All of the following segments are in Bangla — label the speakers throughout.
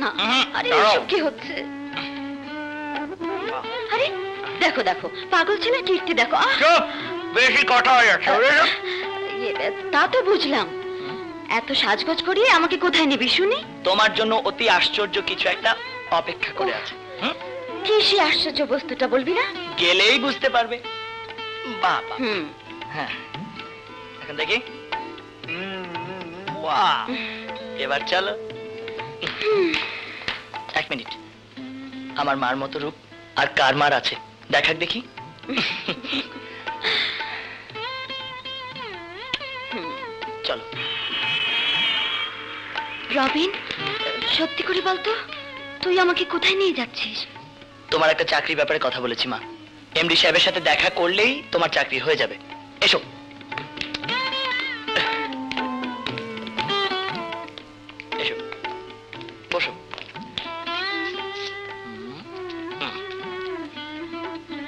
Speaker 1: না, আরে এসব কি হচ্ছে? আরে দেখো দেখো, পাগল ছেলে কীর্তি দেখো।
Speaker 2: বেশি কথা হয়ে যাচ্ছে।
Speaker 1: তা তো বুঝলাম, এত সাজগোজ করিয়ে আমাকে কোথায় নিবি শুনি?
Speaker 3: তোমার জন্য অতি আশ্চর্য কিছু একটা অপেক্ষা করে আছে।
Speaker 1: কি সে আশ্চর্য বস্তুটা বলবি না?
Speaker 3: গেলেই বুঝতে পারবে। বাবা হ্যাঁ, এখন দেখি। এবার চলো। এক মিনিট, আমার মার মতো রূপ আর কার মার আছে দেখাক দেখি। চলো।
Speaker 1: রবিন, সত্যি করে বলতো, তুই আমাকে কোথায় নিয়ে যাচ্ছিস?
Speaker 3: তোমার একটা চাকরির ব্যাপারে কথা বলেছি মা। এমডি সাহেবের সাথে দেখা করলেই তোমার চাকরি হয়ে যাবে। এসো। এসো, বসো।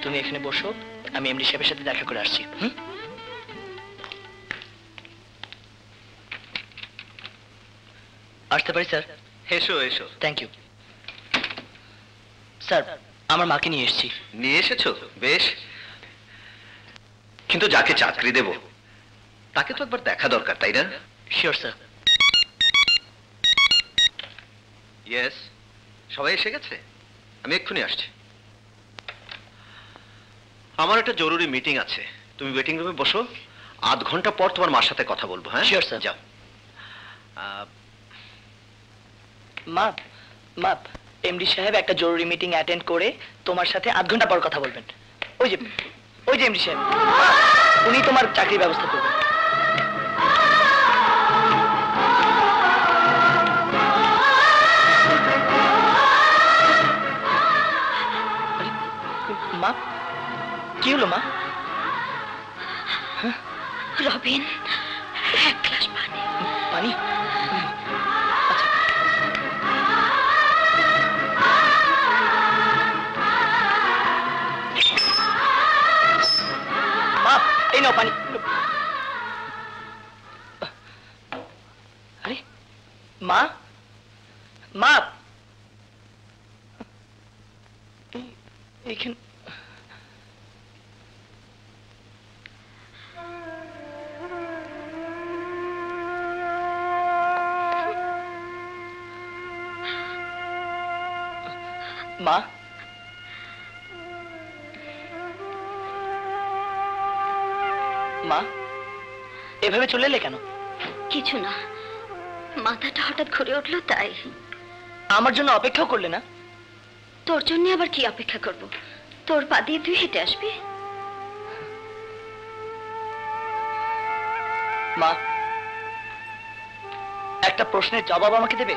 Speaker 3: তুমি এখানে বসো, আমি এমডি সাহেবের সাথে দেখা করে আসছি। আসতে পারি স্যার?
Speaker 2: এসো এসো।
Speaker 3: Thank you sir. আমার মাকে নিয়ে এসেছি।
Speaker 2: নিয়ে এসেছো? বেশ, কিন্তু যাকে চাকরি দেব তাকে তো একবার দেখা দরকার, তাই না?
Speaker 3: Sure sir.
Speaker 2: ইয়েস, সবাই এসে গেছে? আমি এক্ষুনি আসছি। আমার একটা জরুরি মিটিং আছে, তুমি ওয়েটিং রুমে বসো। আধ ঘন্টা পর তোমার মার সাথে কথা বলবো। হ্যাঁ
Speaker 3: শিওর স্যার।
Speaker 2: যাও।
Speaker 3: মা, মা, এমডি সাহেব একটা জরুরি মিটিং অ্যাটেন্ড করে তোমার সাথে আধ ঘন্টা পর কথা বলবেন। ওই যে এমডি সাহেব, উনি তোমার চাকরির ব্যবস্থা করবেন। মা, কি হলো মা?
Speaker 1: রবিন, এক গ্লাস পানি।
Speaker 3: পানি? এই নাও পানি। আরে মা, মা, এইখানে মা, মা, এভাবে চলে এলে কেন?
Speaker 1: কিছু না, মাথাটা হঠাৎ ঘুরে উঠলো তাই।
Speaker 3: আমার জন্য অপেক্ষাও করলে না?
Speaker 1: তোর জন্য আবার কি অপেক্ষা করব? তোর পা দিয়ে তুই হেঁটে আসবি।
Speaker 3: মা, একটা প্রশ্নের জবাব আমাকে দেবে?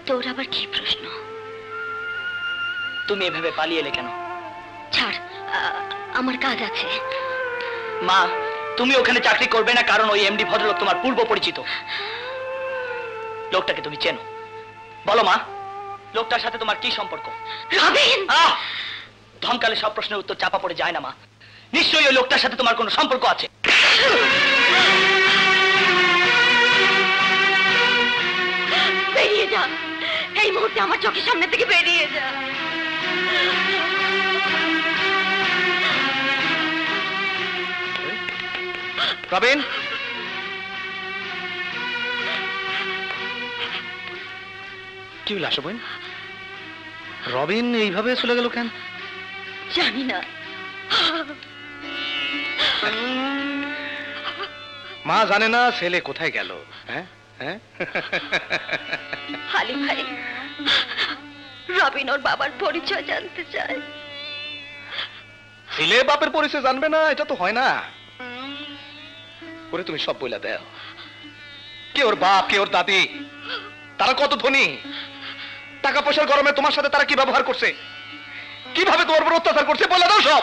Speaker 1: তোর আবার কি প্রশ্ন?
Speaker 3: তুমি এভাবে পালিয়ে এলে কেন?
Speaker 1: ছাড়, আমার কাজ আছে।
Speaker 3: মা, তুমি ওখানে চাকরি করবে না কারণ ওই এমডি ভদ্রলোক তোমার পূর্ব পরিচিত। লোকটাকে তুমি চেনো? বলো মা, লোকটার সাথে তোমার কি সম্পর্ক?
Speaker 1: রবিন!
Speaker 3: ধমকালে সব প্রশ্নের উত্তর চাপা পড়ে যায় না মা। নিশ্চয়ই ওই লোকটার সাথে তোমার কোনো সম্পর্ক আছে।
Speaker 1: বেরিয়ে যা, এই মুহূর্তে আমার চোখের সামনে থেকে বেরিয়ে যা।
Speaker 2: রবিন, কি হলো আশা বোন? রবিন এইভাবে চলে গেল কেন
Speaker 1: জানি না।
Speaker 2: মা জানে না ছেলে কোথায় গেল। হ্যাঁ হ্যাঁ,
Speaker 1: হালিম ভাই, রবিন ওর বাবার পরিচয় জানতে চায়।
Speaker 2: ছেলে বাপের পরিচয় জানবে না? এটা তো হয় না। ওরে তুমি সব বইলা দাও, কে ওর বাপ, কে ওর দাদি, তারা কত ধনী, টাকা পয়সার গরমে তোমার সাথে তারা কি ব্যবহার করছে, কিভাবে তোমার উপর অত্যাচার করছে, বলে দাও সব।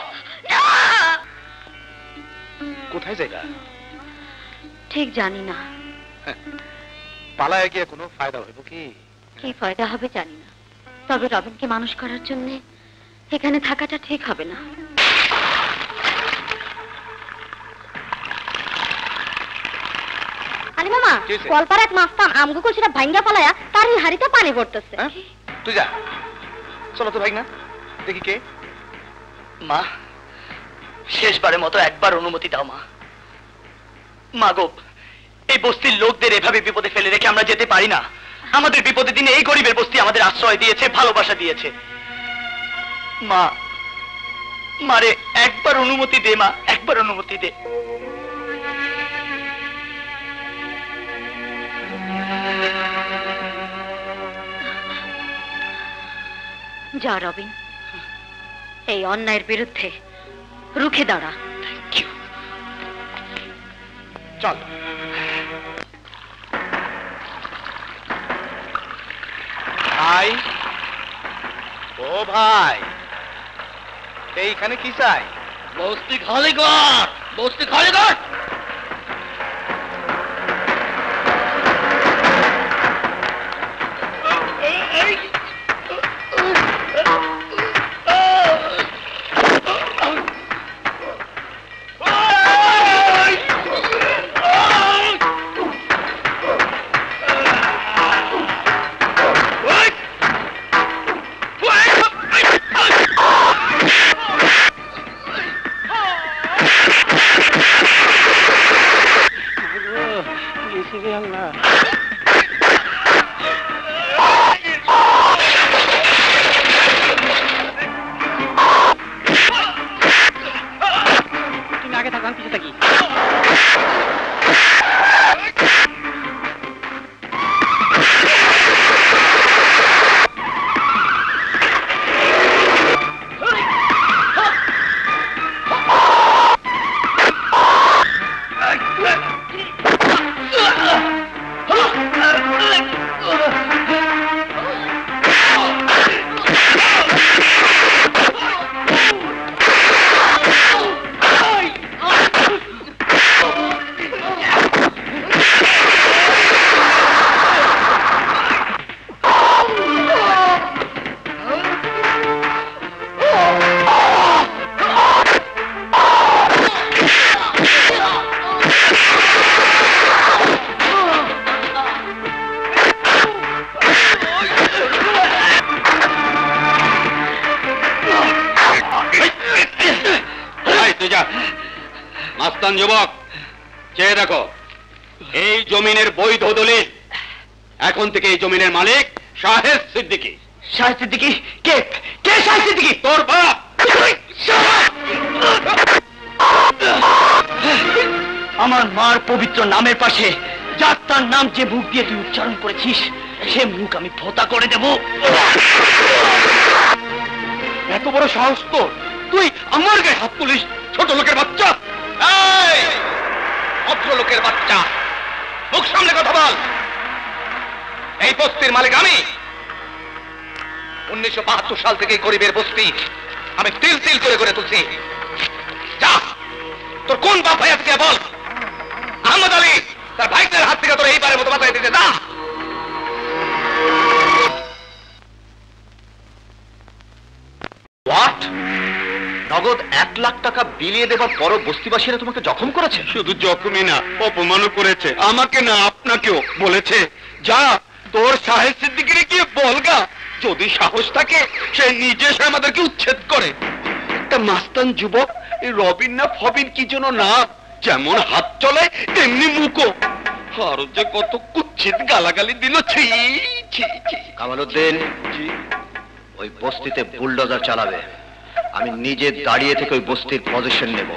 Speaker 2: কোথায় জায়গা
Speaker 1: ঠিক জানি না।
Speaker 2: পালায় গিয়ে কোনো ফায়দা হইব কি?
Speaker 1: কি ফায়দা হবে জানি না, তবে রবিনকে মানুষ করার জন্য এখানে থাকাটা ঠিক হবে না। কাজী মামা,
Speaker 2: কি হইছে?
Speaker 1: কলপার এক মাস্তান আমগো কলসিটা ভাঙ্গা ফেলায়া তার এই হাড়িতে পানি পড়তেছে।
Speaker 2: হ্যাঁ? তুই যা, চলো তো ভাই না, দেখি কে।
Speaker 3: মা, শেষবারের মতো একবার অনুমতি দাও মা। মা গো, এই বস্তির লোকদের এভাবে বিপদে ফেলে রেখে আমরা যেতে পারি না। আমাদের বিপদের দিনে এই গরিবের বস্তি আমাদের আশ্রয় দিয়েছে, ভালোবাসা দিয়েছে। মা, মারে একবার অনুমতি দে মা, একবার অনুমতি দে।
Speaker 1: যা রবিন, এই অন্যায়ের বিরুদ্ধে রুখে দাঁড়া।
Speaker 2: চল। ভাই, ও ভাই, এইখানে কি চাই?
Speaker 3: বস্তি খালি কর, বস্তি খালি কর।
Speaker 4: মাস্তান যুবক, চেয়ে দেখো, এই জমিনের বৈধ দলিল। এখন থেকে এই জমিনের মালিক শাহেদ সিদ্দিকী।
Speaker 3: শাহেদ সিদ্দিকী? কে কে শাহেদ সিদ্দিকী?
Speaker 4: তোর বাপ।
Speaker 3: আমার মার পবিত্র নামের পাশে যার তার নাম যে মুখ দিয়ে তুই উচ্চারণ করেছিস, সে মুখ আমি ফোঁতা করে দেব।
Speaker 4: এত বড় সাহস তোর, তুই আমার গায়ে হাত তুলিস? ছোট লোকের বাচ্চা,
Speaker 2: এই ভদ্রলোকের বাচ্চা, মুখ সামনে কথা বল। এই বস্তির মালিক আমি। 1972 সাল থেকে গরিবের বস্তি আমি তিল তিল করে করে তুলছি। যা, তোর কোন বাপ ভাই আজকে বল। আহমদ আলী তার ভাইদের হাত থেকে তোর এইবারের মতো বাঁচাই দিতে। যা। হোয়াট? নগদ 1 লাখ টাকা বিলিয়ে দেবার পরও বস্তিবাসীরা তোমাকে জখম করেছে?
Speaker 4: শুধু জখমই না, অপমানও করেছে। আমাকে না, আপনাকেও বলেছে, যা তোর শাহেদ সিদ্দিকীকে গিয়ে বলগা, যদি সাহস থাকে সে নিজে এসে আমাদেরকে উচ্ছেদ করে। একটা মাস্তান যুবক, এই রবিন না ফবিন কি জন্য না, যেমন হাত চলে তেমনি মুখো। আর যে কত কুচ্ছিত গালাগালি দিল। ছি ছি ছি।
Speaker 2: কামালউদ্দিন, ওই বস্তিতে বুলডোজার চালাবে। আমি নিজে দাঁড়িয়ে থেকে ওই বস্তির পজিশন নেব।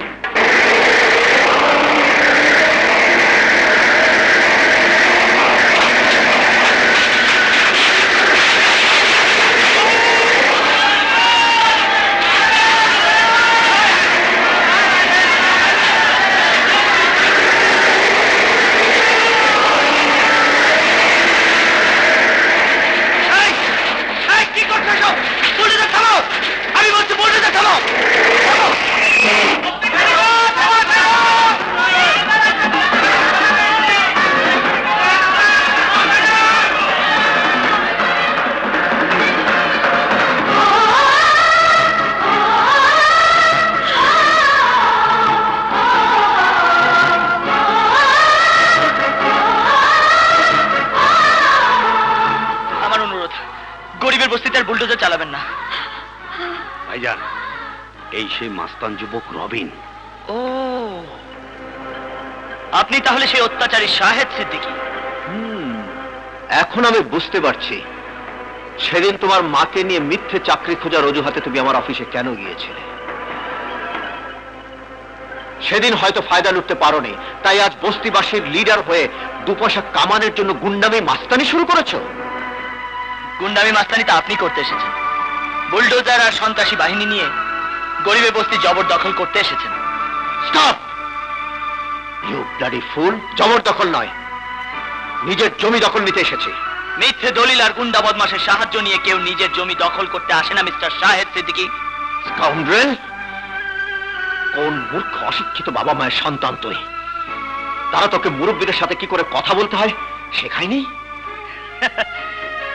Speaker 3: আমি বলছি, বলতে থামো। বুলডোজার চালাবেন না।
Speaker 4: ভাইজান, এই সেই মাস্তান যুবক রবিন।
Speaker 3: ও, আপনি তাহলে সেই অত্যাচারী শাহেদ সিদ্দিকী।
Speaker 2: এখন আমি বুঝতে পারছি সেদিন তোমার মাকে নিয়ে মিথ্যে চাকরি খোঁজার অজুহাতে তুমি আমার অফিসে কেন গিয়েছিলে। সেদিন হয়তো ফায়দা লুটতে পারোনি, তাই আজ বস্তিবাসীর লিডার হয়ে দুপয়সা কামানোর জন্য গুন্ডামি মাস্তানি শুরু করেছো।
Speaker 3: গুন্ডামি মাস্তানি তা আপনি করতে এসেছেন। বুলডোজার আর সন্ত্রাসী বাহিনী নিয়ে গরিবের বস্তি জবরদখল করতে এসেছেন।
Speaker 2: Stop, you bloody fool. জবরদখল নয়, নিজের জমি দখল নিতে এসেছি।
Speaker 3: মিথ্যে দলিল আর গুন্ডা বদমাশের সাহায্য নিয়ে কেউ নিজের জমি দখল করতে আসে না মিস্টার শাহেদ সিদ্দিকী।
Speaker 2: স্কাউন্ড্রেল, কোন মূর্খ অশিক্ষিত বাবা মায়ের সন্তান তুই? তারা তোকে মুরব্বীদের সাথে কি করে কথা বলতে হয় শেখায়নি?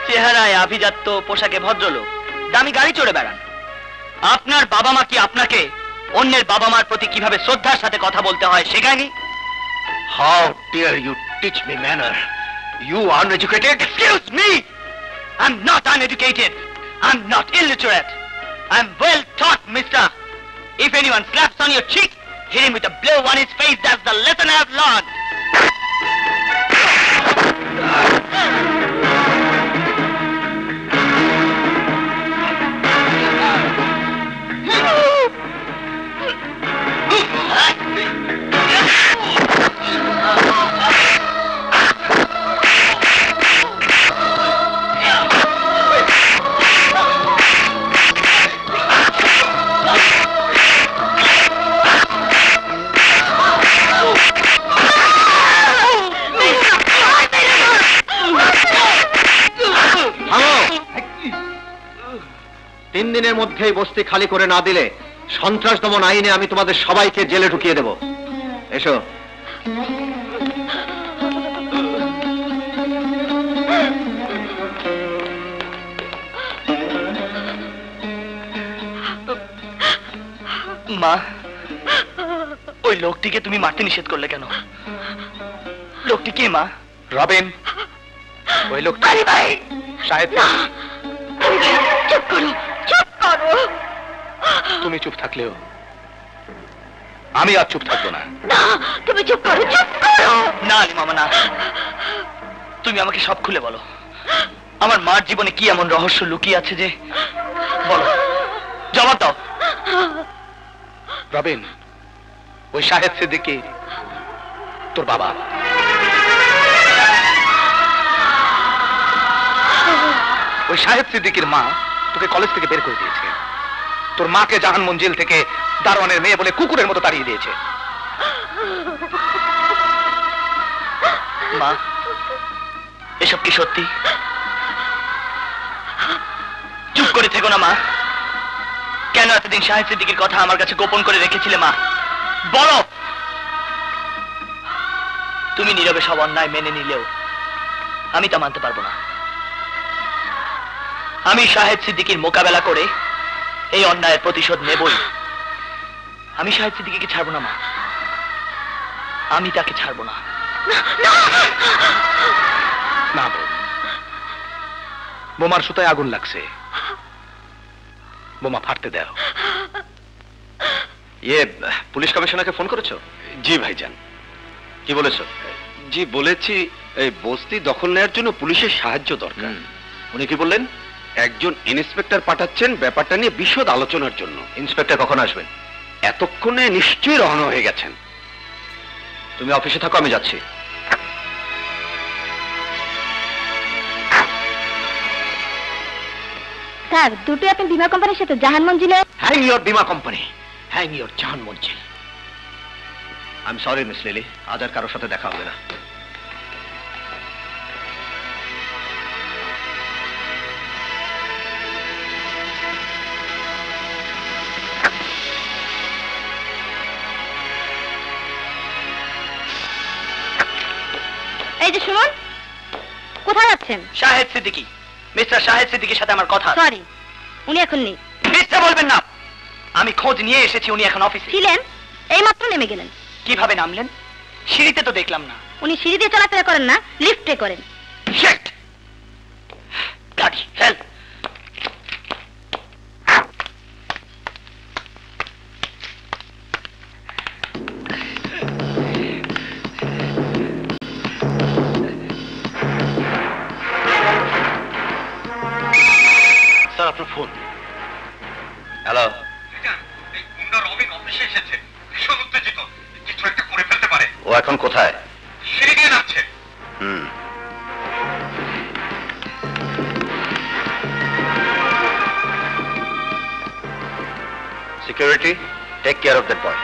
Speaker 3: চেহারায় আভিজাত্য, পোশাকে ভদ্রলোক, দামি গাড়ি চড়ে বেড়ান। আপনার বাবা মা কি আপনাকে অন্যের বাবা মার প্রতি কিভাবে শ্রদ্ধার সাথে কথা বলতে হয় শেখায়নি?
Speaker 2: How dare you teach me manner? You uneducated?
Speaker 3: Excuse me! I'm not uneducated. I'm not illiterate. I'm well taught, mister. If anyone slaps on your cheek, hit him with a blow on his face. That's the lesson I've learned.
Speaker 2: তিন দিনের মধ্যেই বস্তি খালি করে না দিলে সন্ত্রাস দমন আইনে আমি তোমাদের সবাইকে জেলে ঢুকিয়ে দেব। এসো।
Speaker 3: মা, ওই লোকটিকে তুমি মারতে নিষেধ করলে কেন? লোকটি কে মা?
Speaker 2: রবিন, ওই লোকটা শাহেদ।
Speaker 1: চুপ করো, চুপ করো।
Speaker 2: তুমি চুপ থাকলেও আমি আর চুপ থাকবো না।
Speaker 1: না, তুমি চুপ করো, চুপ করো।
Speaker 3: না মামা, না, তুমি আমাকে সব খুলে বলো। আমার মার জীবনে কি এমন রহস্য লুকিয়ে আছে যে বলো, জবাব দাও।
Speaker 2: রবিন, ওই শাহেদ সিদ্দিকী তোর বাবা। ওই শাহেদ সিদ্দিকীর মা তোকে কলেজ থেকে বের করে দিয়েছে। তোর মাকে জাহান মঞ্জিল থেকে দারোয়ানের মেয়ে বলে কুকুরের মতো তাড়িয়ে দিয়েছে।
Speaker 3: মা, এসব কি সত্যি? চুপ করে থেকো না মা। কেন এতদিন শাহেদ সিদ্দিকীর কথা আমার কাছে গোপন করে রেখেছিলে মা? বলো। তুমি নীরবে সব অন্যায় মেনে নিলেও আমি তা মানতে পারবো না। আমি শাহেদ সিদ্দিকীর মোকাবেলা করে এই অন্যায়ের প্রতিশোধ নেবই। আমি শাহেদ সিদ্দিকীকে ছাড়বো না মা, আমি তাকে ছাড়বো না।
Speaker 2: না, বোমার সুতায় আগুন লাগছে, বোমা ফাটতে দাও। পুলিশ কমিশনারকে ফোন করেছো?
Speaker 4: জি ভাইজান।
Speaker 2: কি বলেছো?
Speaker 4: জি বলেছি, এই বস্তি দখল নেওয়ার জন্য পুলিশের সাহায্য দরকার।
Speaker 2: উনি কি বললেন?
Speaker 4: একজন ইন্সপেক্টর পাঠাচ্ছেন ব্যাপারটা নিয়ে বিশদ আলোচনার জন্য।
Speaker 2: ইন্সপেক্টর কখন আসবেন?
Speaker 4: এতক্ষণে নিশ্চয়ই রওনা হয়ে গেছেন।
Speaker 2: তুমি অফিসে থাকো, আমি যাচ্ছি।
Speaker 1: স্যার, দুটোই আপনি বীমা কোম্পানির সাথে জাহান মঞ্জিলে।
Speaker 2: হ্যাং ইয়োর বীমা company, hang your Jahan Manzil. I am sorry miss lily, আজ আর কারোর সাথে দেখা হবে না।
Speaker 1: এই যে শুনুন, কোথায় যাচ্ছেন?
Speaker 3: শাহেদ সিদ্দিকী, মিস্টার শাহেদ সিদ্দিকীর সাথে আমার কথা।
Speaker 1: সরি, উনি এখন নেই।
Speaker 3: মিথ্যা বলবেন না, আমি খোঁজ নিয়ে এসেছি উনি এখন অফিসে
Speaker 1: ছিলেন, এইমাত্র নেমে গেলেন।
Speaker 3: কিভাবে নামলেন? সিঁড়িতে তো দেখলাম না।
Speaker 1: উনি সিঁড়ি দিয়ে চলাফেরা করেন না, লিফটে করেন।
Speaker 3: Shit! Bloody hell!
Speaker 2: এখন কোথায়?
Speaker 4: সিঁড়ি দিয়ে নামছে।
Speaker 2: Security, take care of that boy.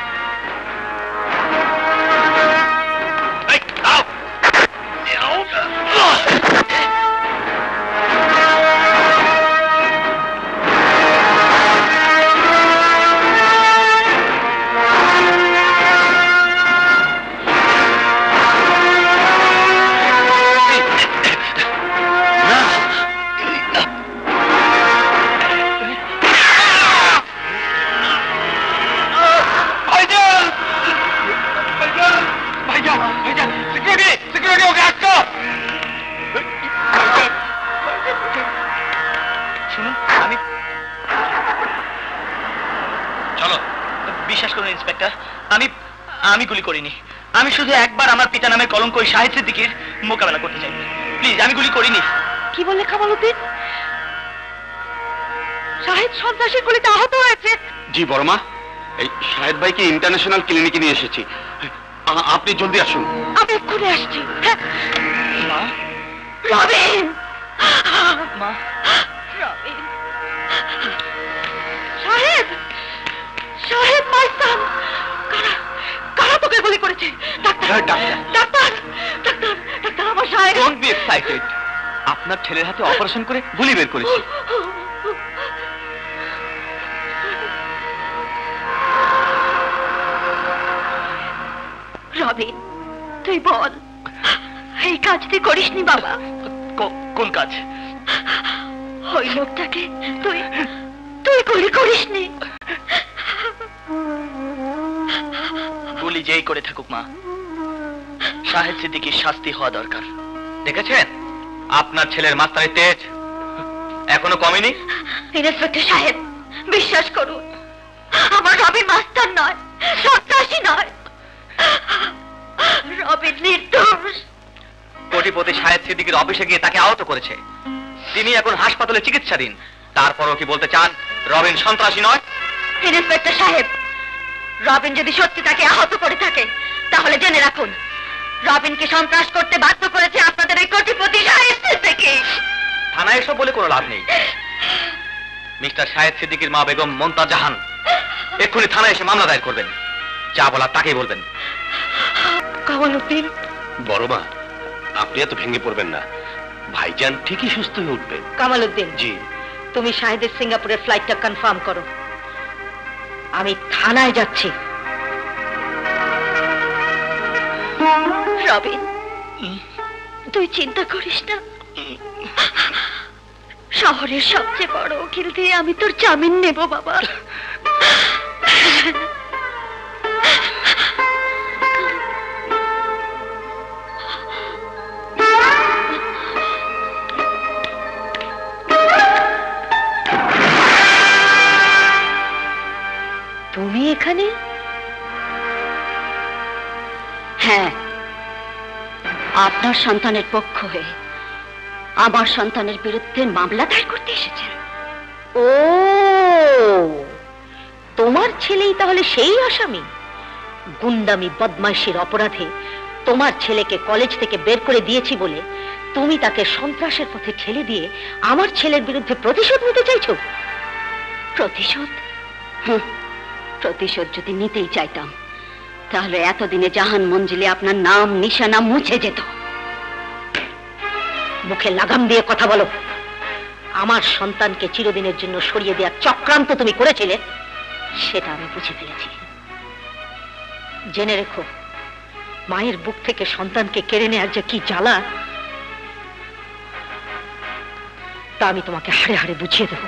Speaker 3: বিশ্বাস করুন ইন্সপেক্টর, আমি গুলি করিনি। আমি শুধু একবার আমার পিতা নামের কলঙ্ক ওই শাহেদ সিদ্দিকীর মোকাবেলা করতে চাই। প্লিজ, আমি গুলি করিনি।
Speaker 1: কি বললে কামালউদ্দিন? শাহেদ সন্ত্রাসীর গুলিতে আহত হয়েছে?
Speaker 4: জি বড়মা, এই শাহেদ ভাইকে ইন্টারন্যাশনাল ক্লিনিকে নিয়ে এসেছি। আপনি জলদি আসুন।
Speaker 1: আমি এক্ষুনি আসছি।
Speaker 3: মা,
Speaker 1: রবিন!
Speaker 3: মা,
Speaker 1: রবিন! শাহেদ! শাহেদ মাই সন! কারা তোকে গুলি করেছে? ডাক্তার! ডাক্তার! ডাক্তার! ডাক্তার, আমার শাহেদ!
Speaker 2: Don't be excited. আপনার ছেলের হাতে অপারেশন করে গুলি বের করেছি।
Speaker 1: রবিন, তুই বল, এই কাজ তুই করিসনি বাবা?
Speaker 3: কোন কাজ?
Speaker 1: ওই লোকটাকে তুই তুই গুলি করিসনি?
Speaker 3: গুলি যেই করে থাকুক মা, শাহেদ সিদ্দিকীর শাস্তি হওয়া দরকার।
Speaker 2: দেখেছেন আপনার ছেলের মাস্তানি তেজ এখনো কমেনি।
Speaker 1: ইন্সপেক্টর সাহেব, বিশ্বাস করুন, আমার রবিন মাস্টার নয়, সন্ত্রাসী নয়। রবিন নির্দোষ।
Speaker 2: কোটিপতি শাহেদ সিদ্দিকীর অফিসে গিয়ে তাকে আহত করেছে। তিনি এখন হাসপাতালে চিকিৎসাধীন। তারপরও কি বলতে চান রবিন সন্ত্রাসী নয়?
Speaker 1: ইন্সপেক্টর সাহেব, রবিন যদি সত্যি তাকে আহত করে থাকে, তাহলে জেনে রাখুন, রবিনকে সন্ত্রাস করতে বাধ্য করেছে আপনাদের এই কোটিপতি শাহেদ সিদ্দিকী।
Speaker 2: থানায় এসব বলে কোনো লাভ নেই। মিস্টার শাহেদ সিদ্দিকীর মা বেগম মমতাজ জাহান এক্ষুনি থানায় এসে মামলা দায়ের করবেন। যা বলার তাকেই বলবেন।
Speaker 1: কামালউদ্দিন!
Speaker 4: বড়মা, আপনি এত ভেঙে পড়বেন না। ভাইজান ঠিকই সুস্থ হয়ে উঠবেন।
Speaker 1: কামালউদ্দিন,
Speaker 4: জি।
Speaker 1: তুমি শাহেদের সিঙ্গাপুরের ফ্লাইটটা কনফার্ম করো। আমি থানায় যাচ্ছি। রবিন, তুই চিন্তা করিস না। শহরের সবচেয়ে বড় উকিল দিয়ে আমি তোর জামিন নেব বাবা। তুমি এখানে? হ্যাঁ, আপনার সন্তানের পক্ষ হয়ে আমার সন্তানের বিরুদ্ধে মামলা দায়ের করতে এসেছেন। ও, তোমার ছেলেই তাহলে সেই আসামি? গুন্ডামি বদমাইশির অপরাধে তোমার ছেলেকে কলেজ থেকে বের করে দিয়েছি বলে তুমি তাকে সন্ত্রাসের পথে ঠেলে দিয়ে আমার ছেলের বিরুদ্ধে প্রতিশোধ নিতে চাইছো? প্রতিশোধ? প্রতিশোধ যদি নিতেই চাইতাম, তাহলে এতদিনে জাহান মঞ্জিলে আপনার নাম নিশানা মুছে যেত। মুখে লাগাম দিয়ে কথা বলো। আমার সন্তানকে চিরদিনের জন্য সরিয়ে দেওয়ার চক্রান্ত তুমি করেছিলে, সেটা আমি বুঝে ফেলেছি। জেনে রেখো, মায়ের বুক থেকে সন্তানকে কেড়ে নেওয়ার যে কি জ্বালা, তা আমি তোমাকে হাড়ে হাড়ে বুঝিয়ে দেব।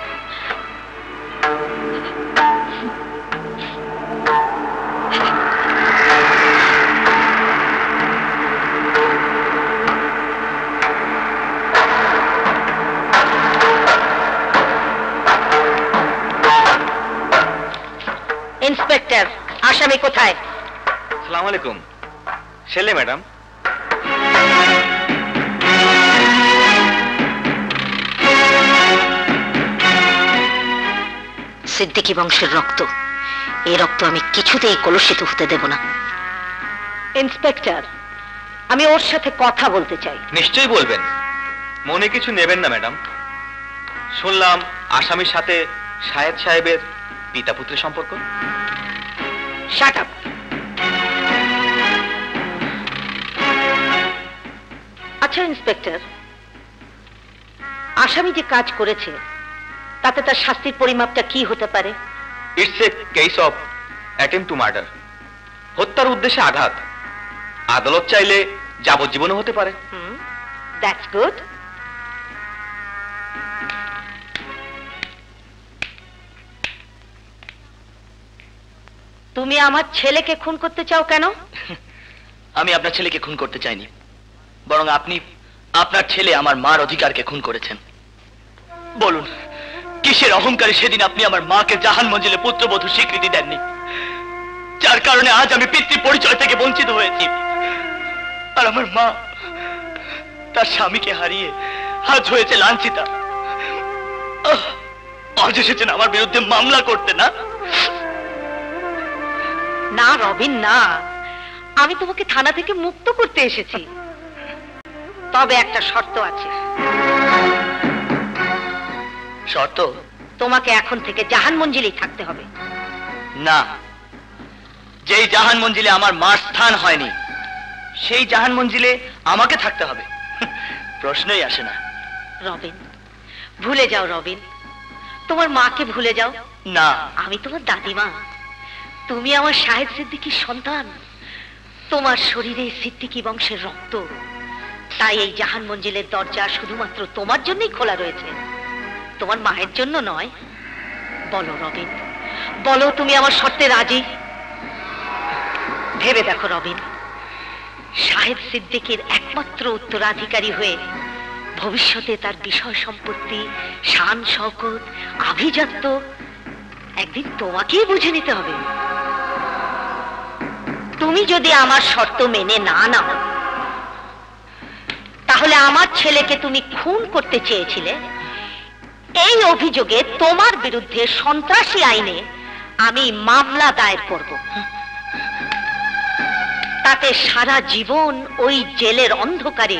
Speaker 1: ইন্সপেক্টর, আসামি কোথায়?
Speaker 2: আসসালামু আলাইকুম। ছেলে ম্যাডাম।
Speaker 1: সিদ্দিকী বংশের রক্ত, এই রক্ত আমি কিছুতেই কলুষিত হতে দেব না। ইন্সপেক্টর, আমি ওর সাথে কথা বলতে চাই।
Speaker 2: নিশ্চয়ই বলবেন, মনে কিছু নেবেন না ম্যাডাম। শুনলাম আসামির সাথে শাহেদ সাহেবের পিতা পুত্রের সম্পর্ক।
Speaker 1: Shut up. আচ্ছা ইন্সপেক্টর, আসামি যে কাজ করেছে তাতে তার শাস্তির পরিমাপটা কি হতে পারে?
Speaker 2: It's a case of attempt to murder, হত্যার উদ্দেশ্যে আঘাত। আদালত চাইলে যাবজ্জীবনও হতে পারে।
Speaker 1: That's good. তুমি আমার ছেলেকে খুন করতে চাও কেন?
Speaker 3: আমি আপনার ছেলেকে খুন করতে চাইনি, বরং আপনি আপনার ছেলে আমার মার অধিকারকে খুন করেছেন। বলুন, কিসের অহংকারে সেদিন আপনি আমার মাকে জাহান মঞ্জিলে পুত্রবধূ স্বীকৃতি দেননি, যার কারণে আজ আমি পিতৃ পরিচয় থেকে বঞ্চিত হয়েছি। আর আমার মা তার স্বামীকে হারিয়ে আজ হয়েছে লাঞ্ছিতা। আজ এসেছেন আমার বিরুদ্ধে মামলা করতে, না?
Speaker 1: না রবিন, না, আমি তোমাকে থানা থেকে মুক্ত করতে এসেছি। তবে একটা শর্ত আছে।
Speaker 3: শর্ত?
Speaker 1: তোমাকে এখন থেকে জাহান মঞ্জিলেই থাকতে হবে।
Speaker 3: না, যেই জাহান মঞ্জিলে আমার মার স্থান হয়নি সেই জাহান মঞ্জিলে আমাকে থাকতে হবে, প্রশ্নই আসে না।
Speaker 1: রবিন, ভুলে যাও রবিন, তোমার মাকে ভুলে যাও।
Speaker 3: না,
Speaker 1: আমি তোমার দাদিমা, তুমি আমার শাহেদ সিদ্দিকীর সন্তান। তোমার শরীরে সিদ্দিকী বংশের রক্ত, তাই এই জাহান মঞ্জিলের দরজা শুধুমাত্র তোমার জন্যই খোলা রয়েছে, তোমার মায়ের জন্য নয়। বলো রবিন, বলো তুমি আমার শর্তে রাজি? ভেবে দেখো রবিন, শাহেদ সিদ্দিকীর একমাত্র উত্তরাধিকারী হয়ে ভবিষ্যতে তার বিষয় সম্পত্তি, শান শওকত, আভিজাত্য একদিন তোমাকেই বুঝে নিতে হবে। তুমি যদি আমার শর্ত মেনে না নাও, তাহলে আমার ছেলেকে তুমি খুন করতে চেয়েছিলে, এই অভিযোগে তোমার বিরুদ্ধে সন্ত্রাসী আইনে আমি মামলা দায়ের করব। তাতে সারা জীবন ওই জেলের অন্ধকারে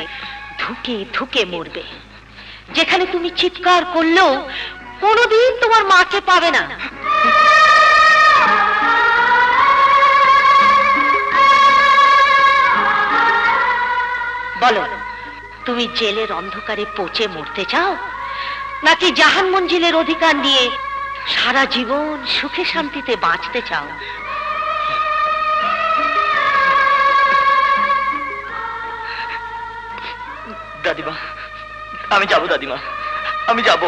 Speaker 1: ধুকে ধুকে মরবে, যেখানে তুমি চিৎকার করলেও কোনোদিন তোমার মাকে পাবে না। বলো, তুমি জেলের অন্ধকারে পচে মরতে চাও, নাকি জাহান মঞ্জিলের অধিকার নিয়ে সারা জীবন সুখে শান্তিতে বাঁচতে চাও?
Speaker 3: দাদিমা, আমি যাব। দাদিমা, আমি যাব।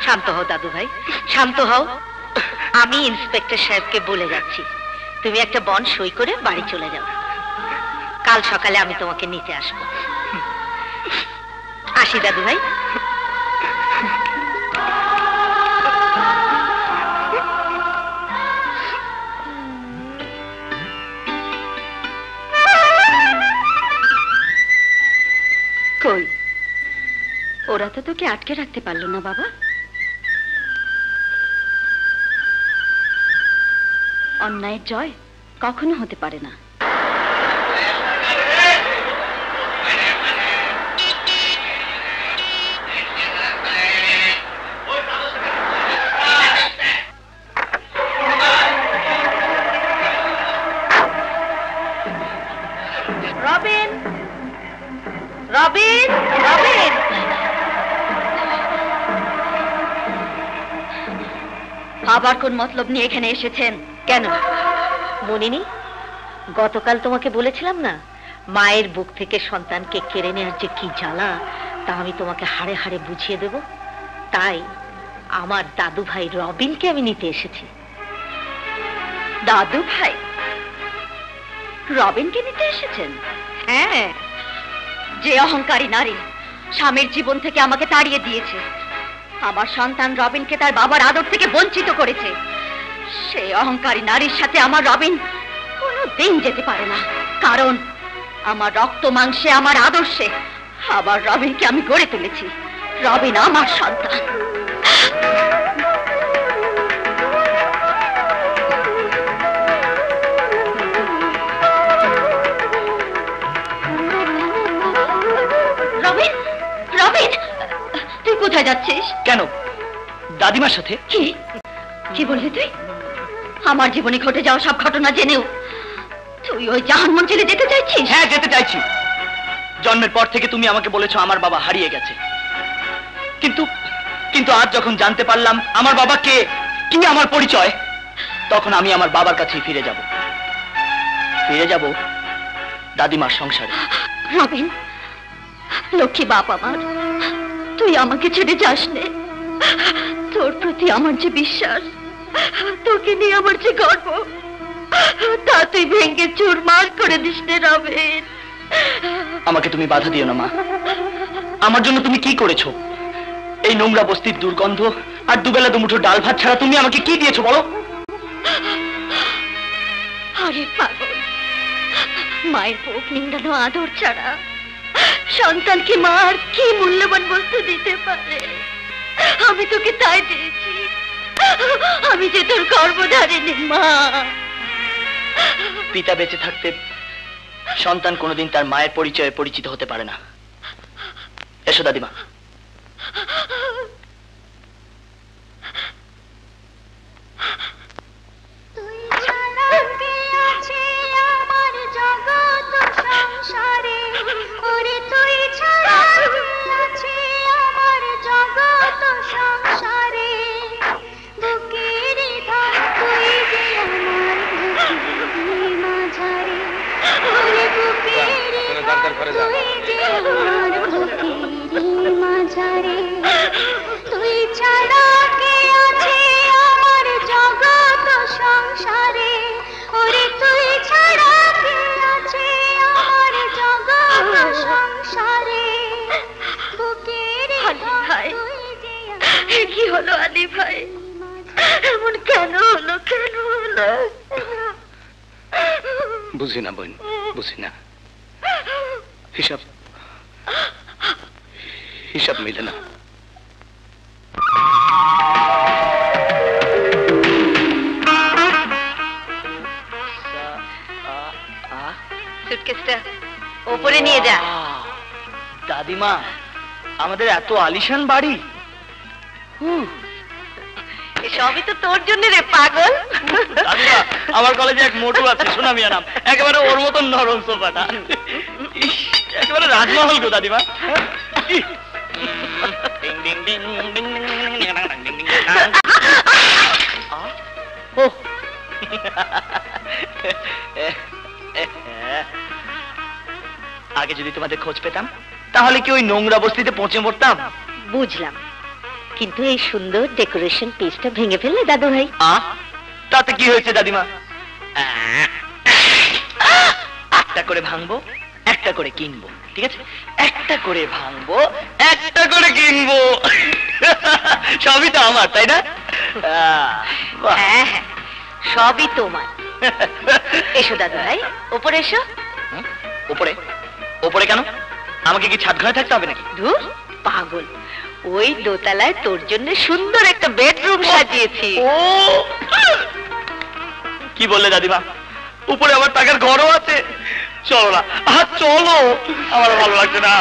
Speaker 1: শান্ত হও দাদু ভাই, শান্ত হও। আমি ইন্সপেক্টর সাহেবকে বলে যাচ্ছি, তুমি একটা বন্ড সই করে বাড়ি চলে যাও। কাল সকালে আমি তোমাকে নিতে আসবো। আসি দাদু ভাই। কই, ওরা তো তোকে আটকে রাখতে পারলো না বাবা। অন্যায়ের জয় কখনো হতে পারে না। রবিন, রবিন, রবিন! আবার কোন মতলব নিয়ে এখানে এসেছেন? কেন মনিনি, গতকাল তোমাকে বলেছিলাম না, মায়ের বুক থেকে সন্তানকে কেড়ে নেওয়ার যে কি জ্বালা তা আমি তোমাকে হাড়ে হাড়ে বুঝিয়ে দেব। তাই আমার দাদু ভাই রবিনকে আমি নিতে এসেছি। দাদু ভাই রবিনকে নিতে এসেছেন? হ্যাঁ, যে অহংকারী নারী স্বামীর জীবন থেকে আমাকে তাড়িয়ে দিয়েছে, আমার সন্তান রবিনকে তার বাবার আদর থেকে বঞ্চিত করেছে, সেই অহংকারী নারীর সাথে আমার রবিন কোনোদিন যেতে পারে না। কারণ আমার রক্ত মাংসে, আমার আদর্শে আবার রবিনকে আমি গড়ে তুলেছি। রবিন আমার সন্তান। কোথায় যাচ্ছিস?
Speaker 3: কেন, দাদিমার সাথে?
Speaker 1: কি কি বললি তুই? আমার জীবনে ঘটে যাওয়া সব ঘটনা জেনেও তুই ওই জাহান্নাম ছেলে যেতে চাইছিস?
Speaker 3: হ্যাঁ, যেতে চাইছি। জন্মের পর থেকে তুমি আমাকে বলেছো আমার বাবা হারিয়ে গেছে, কিন্তু কিন্তু আজ যখন জানতে পারলাম আমার বাবা কে, কি আমার পরিচয়, তখন আমি আমার বাবার কাছেই ফিরে যাব দাদিমার সংসারে।
Speaker 1: রবিন, লক্ষ্মী বাপ আমার, তুই আমাকে ছেড়ে যাস নে। তোর প্রতি আমার যে বিশ্বাস, তোকে নিয়ে আমার যে গর্ব, তা তুই ভেঙে চুরমার করে দিস নে রবিন।
Speaker 3: আমাকে তুমি বাধা দিও না মা। আমার জন্য তুমি কি করেছো? এই নোংরা বস্তির দুর্গন্ধ আর দুবেলা দুমুঠো ডাল ভাত ছাড়া তুমি আমাকে কি দিয়েছো বলো?
Speaker 1: আরে পাগল, মায়ের বুক নিংড়ানো আদর ছাড়া সন্তানকে মা আর কি মূল্যবান বস্তু দিতে পারে? আমি তোকে তাই দিয়েছি। আমি যে তোর গর্ভধারিণী মা।
Speaker 3: পিতা বেঁচে থাকতে সন্তান কোনোদিন তার মায়ের পরিচয়ে পরিচিত হতে পারে না। এসো দাদিমা।
Speaker 5: তুই ছাড়া কে আছে আমার জগৎ সংসারে, ওরে তুই ছাড়া কে আছে আমার জগৎ সংসারে, বুকের
Speaker 1: ভাই, কি হলো আলী ভাই? এমন কেন হলো, কেন হলো?
Speaker 2: বুঝি না বোন, বুঝি না। হিসাব হিসাব মিলে না।
Speaker 1: সুটকেসটা ওপরে নিয়ে যা।
Speaker 3: দাদিমা, আমাদের এত আলিশান বাড়ি।
Speaker 1: সবই তো তোর জন্য রে পাগল।
Speaker 3: দাদিমা, আমার কলেজে এক মোটু আছে, সোনা মিয়া নাম, একেবারে ওর মতন নরম সোফাটা। ইস, একেবারে রাজমহল গো দাদিমা। আগে যদি তোমাদের খোঁজ পেতাম তাহলে কি ওই নোংরা বস্তিতে পৌঁছে মরতাম?
Speaker 1: বুঝলাম, কিন্তু এই সুন্দর ডেকোরেশন পিসটা ভেঙে ফেললে দাদু ভাই।
Speaker 3: তাতে কি হয়েছে দাদিমা? একটা করে ভাঙবো, একটা করে কিনবো, ঠিক আছে? একটা করে ভাঙবো, একটা করে কিনবো। সবই তো আমার, তাই না?
Speaker 1: হ্যাঁ হ্যাঁ, সবই তোমার। এসো দাদু ভাই, ওপরে এসো।
Speaker 3: উপরে? উপরে কেন? আমাকে কি ছাদ ঘরে থাকতে হবে নাকি?
Speaker 1: ধুর পাগল, ওই দোতলায় তোর জন্য সুন্দর একটা বেডরুম সাজিয়েছি।
Speaker 3: ও কি বললে দাদিমা? উপরে আমার টাকার ঘরও আছে? চলো না, চলো, আমার ভালো লাগছে না।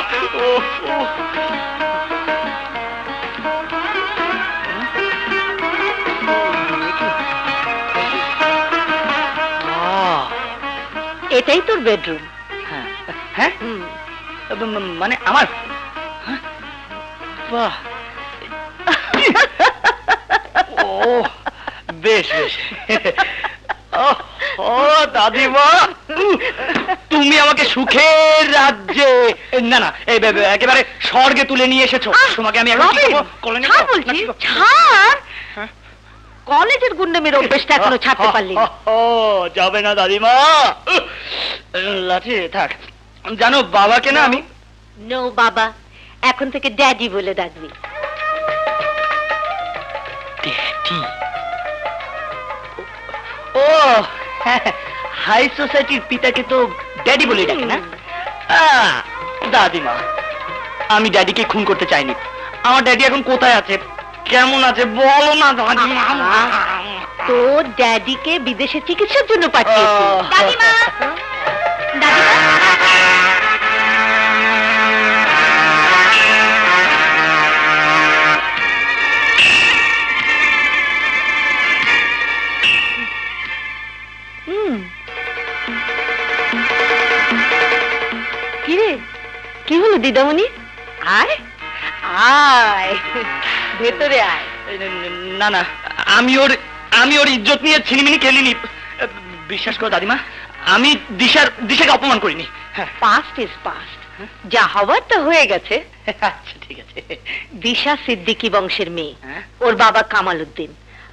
Speaker 1: এটাই তোর বেডরুম?
Speaker 3: হ্যাঁ হ্যাঁ, মানে আমার? বাহ, ও বেশ বেশ। ও দাদিমা, তুমি আমাকে সুখের রাজ্যে, না না, একেবারে স্বর্গে তুলে নিয়ে এসেছো। তোমাকে আমি এখন কি করবো? কলোনি
Speaker 1: ছাড় বলছি, ছাড়। কলেজের গুন্ডামির অভ্যেসটা এখনো ছাড়তে পারলি না।
Speaker 3: ও যাবে না দাদিমা, লাঠি থাক। জানো বাবাকে না আমি,
Speaker 1: নো বাবা, এখন থেকে ড্যাডি বলে ডাকবি।
Speaker 3: ড্যাডি? ও হাই সোসাইটির পিতাকে তো ড্যাডি বলে ডাকে না? দাদিমা, আমি ড্যাডিকে খুন করতে চাইনি। আমার ড্যাডি এখন কোথায় আছে, কেমন আছে বলো না দাদিমা।
Speaker 1: তোর ড্যাডিকে বিদেশে চিকিৎসার জন্য পাঠিয়েছি। দাদিমা, দাদিমা, কিরে, কি হলো দিদামণি? আয় আয়, ভেতরে আয়।
Speaker 3: না না, আমি ওর ইজ্জত নিয়ে ছিনিমিনি খেলিনি। বিশ্বাস করো দাদিমা, আমি দিশাকে অপমান করিনি।
Speaker 1: পাস্ট ইজ পাস্ট, যা হওয়ার তা হয়ে গেছে।
Speaker 3: আচ্ছা ঠিক আছে।
Speaker 1: দিশা সিদ্দিকী বংশের মেয়ে, ওর বাবা কামাল উদ্দিন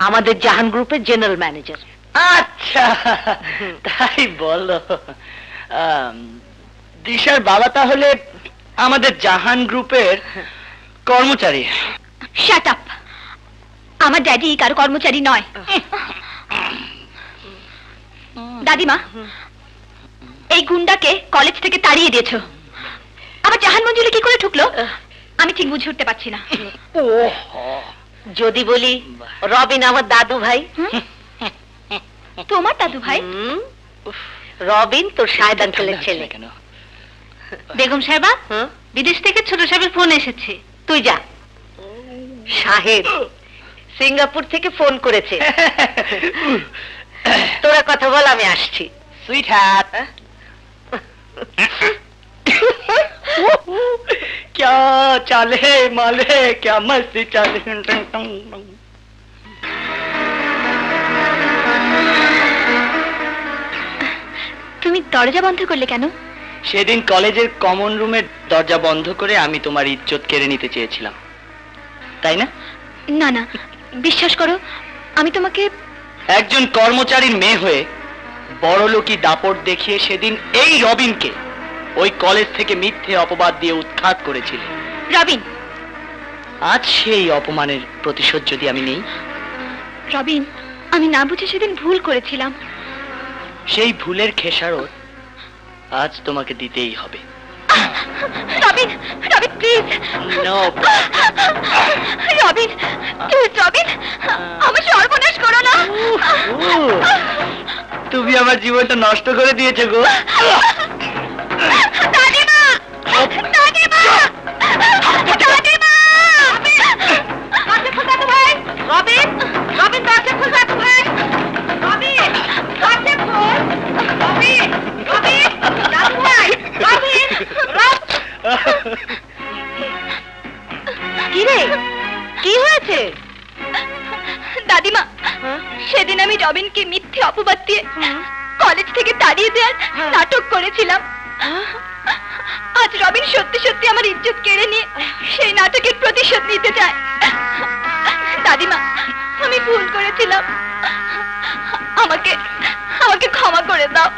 Speaker 1: আমাদের জাহান গ্রুপের জেনারেল ম্যানেজার।
Speaker 3: আচ্ছা তাই বলো। দিশার বাবা তাহলে আমাদের জাহান গ্রুপের কর্মচারী?
Speaker 5: শাট আপ, আমার ড্যাডি কারো কর্মচারী নয়। দাদিমা, এই গুন্ডাকে কলেজ থেকে তাড়িয়ে দিয়েছো, আবার জাহান মঞ্জুরি কি করে ঢুকলো আমি ঠিক বুঝে উঠতে পারছি না।
Speaker 1: যদি বলি রবিন আমার দাদু ভাই।
Speaker 5: তোমার দাদু ভাই?
Speaker 1: রবিন তোর শাহেদ আঙ্কেলের ছেলে।
Speaker 3: কেন?
Speaker 5: বেগম সাহেবা, বিদেশ থেকে ছোট সাহেবের ফোন এসেছে।
Speaker 1: তুই যা। শাহেদ সিঙ্গাপুর থেকে ফোন করেছে, তোরা কথা বল, আমি আসছি।
Speaker 3: সুইট হার্ট, क्या चाले माले, क्या मस्ती चाले।
Speaker 5: তুমি দরজা বন্ধ করলে কেন?
Speaker 3: সেদিন কলেজের কমন রুমের দরজা বন্ধ করে আমি তোমার ইজ্জত কেড়ে নিতে চেয়েছিলাম, তাই না?
Speaker 5: না না, বিশ্বাস করো, আমি তোমাকে
Speaker 3: একজন কর্মচারীর মেয়ে হয়ে বড়লোকি দাপট দেখিয়ে সেদিন এই রবিনকে ওই কলেজ থেকে মিথ্যে অপবাদ দিয়ে উৎখাত করেছিলে।
Speaker 5: রবিন,
Speaker 3: আজ সেই অপমানের প্রতিশোধ যদি আমি নেই?
Speaker 5: রবিন, আমি না বুঝে সেদিন ভুল করেছিলাম।
Speaker 3: সেই ভুলের খেসারত আজ তোমাকে দিতেই হবে।
Speaker 5: Robin, Robin please.
Speaker 3: No
Speaker 5: Robin, please Robin, আমার সর্বনাশ করো না।
Speaker 3: তুমি আমার জীবনটা নষ্ট করে দিয়েছো গো।
Speaker 5: দাদিমা, দাদিমা, দাদিমা। দরজা খোল দাদু ভাই।
Speaker 1: রবিন, রবিন দরজা খোল দাদু ভাই। রবিন দরজা খোল। রবিন, রবিন দাদু ভাই। রবিন, কি রে, কি হয়েছে?
Speaker 5: দাদিমা, সেদিন আমি রবিনকে মিথ্যে অপবাদ দিয়ে কলেজ থেকে তাড়িয়ে দেওয়ার নাটক করেছিলাম। আজ রবিন সত্যি সত্যি আমার ইজ্জত কেড়ে নিয়ে সেই নাটকের প্রতিশোধ নিতে চায়। দাদিমা, আমি ভুল করেছিলাম, আমাকে আমাকে ক্ষমা করে দাও।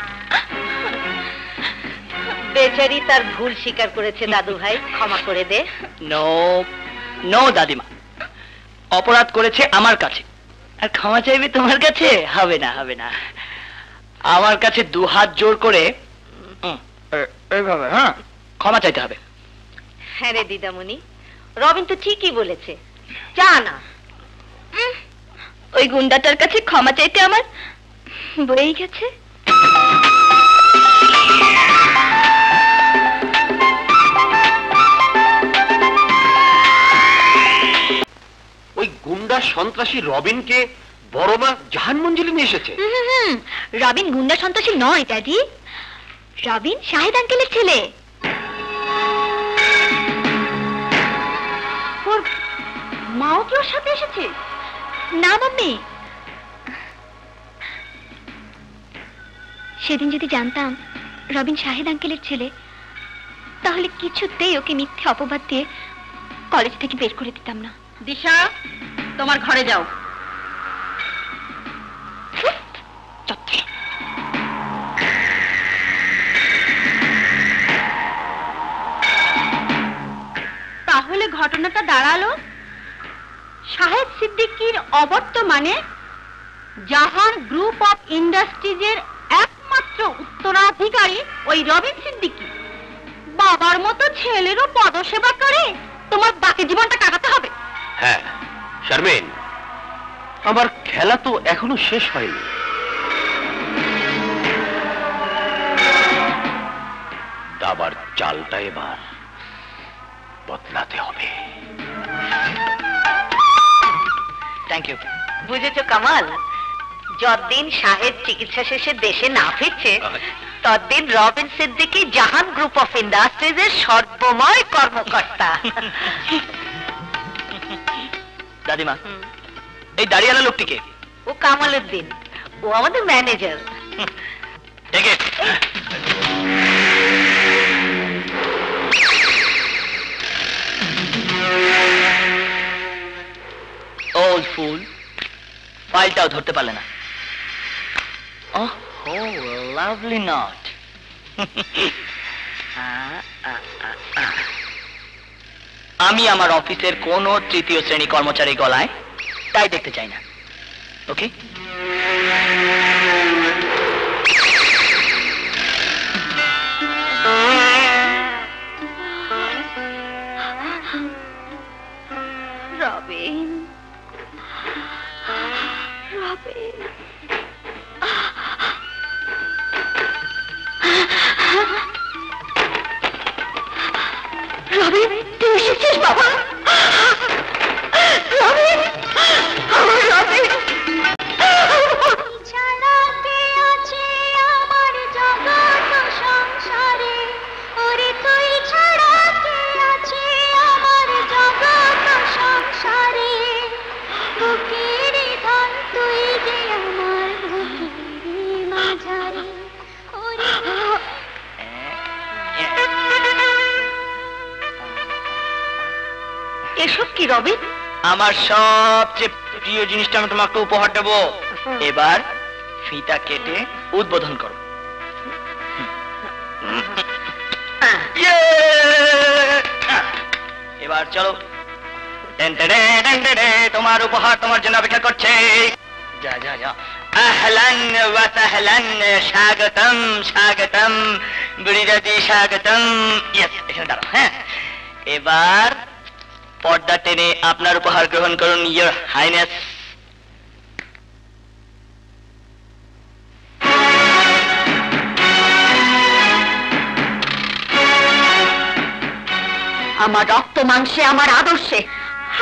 Speaker 1: বেচারি তার ভুল স্বীকার করেছে দাদু ভাই, ক্ষমা করে দে।
Speaker 3: নো নো দাদিমা, অপরাধ করেছে আমার কাছে, আর ক্ষমা চাইবে তোমার কাছে? হবে না, হবে না। আমার কাছে দুহাত জোর করে এইভাবে ক্ষমা চাইতে হবে।
Speaker 1: হ্যাঁ রে দিদামণি, রবিন তো ঠিকই বলেছে, যা না।
Speaker 5: ওই গুন্ডাটার কাছে ক্ষমা চাইতে আমার বয়েই গেছে।
Speaker 4: ওই গুন্ডা সন্ত্রাসী রবিনকে বড় মা জাহান মঞ্জুরি নিয়ে এসেছে।
Speaker 5: রবিন গুন্ডা সন্ত্রাসী নয় ড্যাডি, রবিন শাহেদ আঙ্কেলের ছেলে।
Speaker 1: ওর মাও কি ওর সাথে এসেছে?
Speaker 5: না মাম্মি, সেদিন যদি জানতাম রবিন শাহেদ আঙ্কেলের ছেলে, তাহলে কিছুতেই ওকে মিথ্যে অপবাদ দিয়ে কলেজ থেকে বের করে দিতাম না।
Speaker 1: দিশা, তোমার ঘরে যাও। তাহলে ঘটনাটা দাঁড়ালো শাহেদ সিদ্দিকীর অবর্তমানে জাহান গ্রুপ অফ ইন্ডাস্ট্রিজের একমাত্র উত্তরাধিকারী ওই রবিন সিদ্দিকী। বাবার মতো ছেলেরও পদসেবা করে তোমার বাকি জীবনটা কাটাতে হবে।
Speaker 4: হ্যাঁ শারমিন, আমার খেলা তো এখনো শেষ হয়নি। দাবার চালটা এবার বদলাতে হবে।
Speaker 3: Thank you.
Speaker 1: বুঝেছো কামাল, যতদিন সাহেব চিকিৎসা শেষে দেশে না ফিরছে ততদিন রবিন সিদ্দিকী জাহান গ্রুপ অফ ইন্ডাস্ট্রিজের সর্বময় কর্মকর্তা।
Speaker 3: দাদিমা, এই দাঁড়িয়ালা লোকটিকে?
Speaker 1: ও কামালউদ্দিন, ও আমাদের ম্যানেজার।
Speaker 3: দেখে ওল্ড ফুল, ফাইলটাও ধরতে পারলে না। ওহ, লাভলি নট। আমি আমার অফিসের কোন তৃতীয় শ্রেণী কর্মচারী গলায় তাই দেখতে চাই না। ওকে?
Speaker 5: রবিন, রবিন,
Speaker 1: রবিন, তুই এসেছিস বাবা? রবিন, আমার রবিন।
Speaker 5: ছাড়া কে আছে আমার জগৎ সংসারে? ওরে তুই ছাড়া কে আছে আমার জগৎ সংসারে? বুকের ধন তুই যে আমার বুকের মাঝারে। ওরে
Speaker 1: এসব কি রবিন?
Speaker 3: আমার সবচেয়ে প্রিয় জিনিসটা আমি তোমাকে উপহার দেবো। এবার ফিতা কেটে উদ্বোধন করো। ইয়ে! এবার চলো। তোমার উপহার তোমার জন্য অপেক্ষা করছে। যা যা যা। আহলান ওয়া সাহলান, স্বাগতম স্বাগতম বুড়ি দাদি, স্বাগতম। ইয়েস, এখানে দাঁড়াও। হ্যাঁ, এবার পর্দা টেনে আপনার উপহার গ্রহণ করুন, ইয়োর হাইনেস।
Speaker 1: আমার রক্ত মাংসে, আমার আদর্শে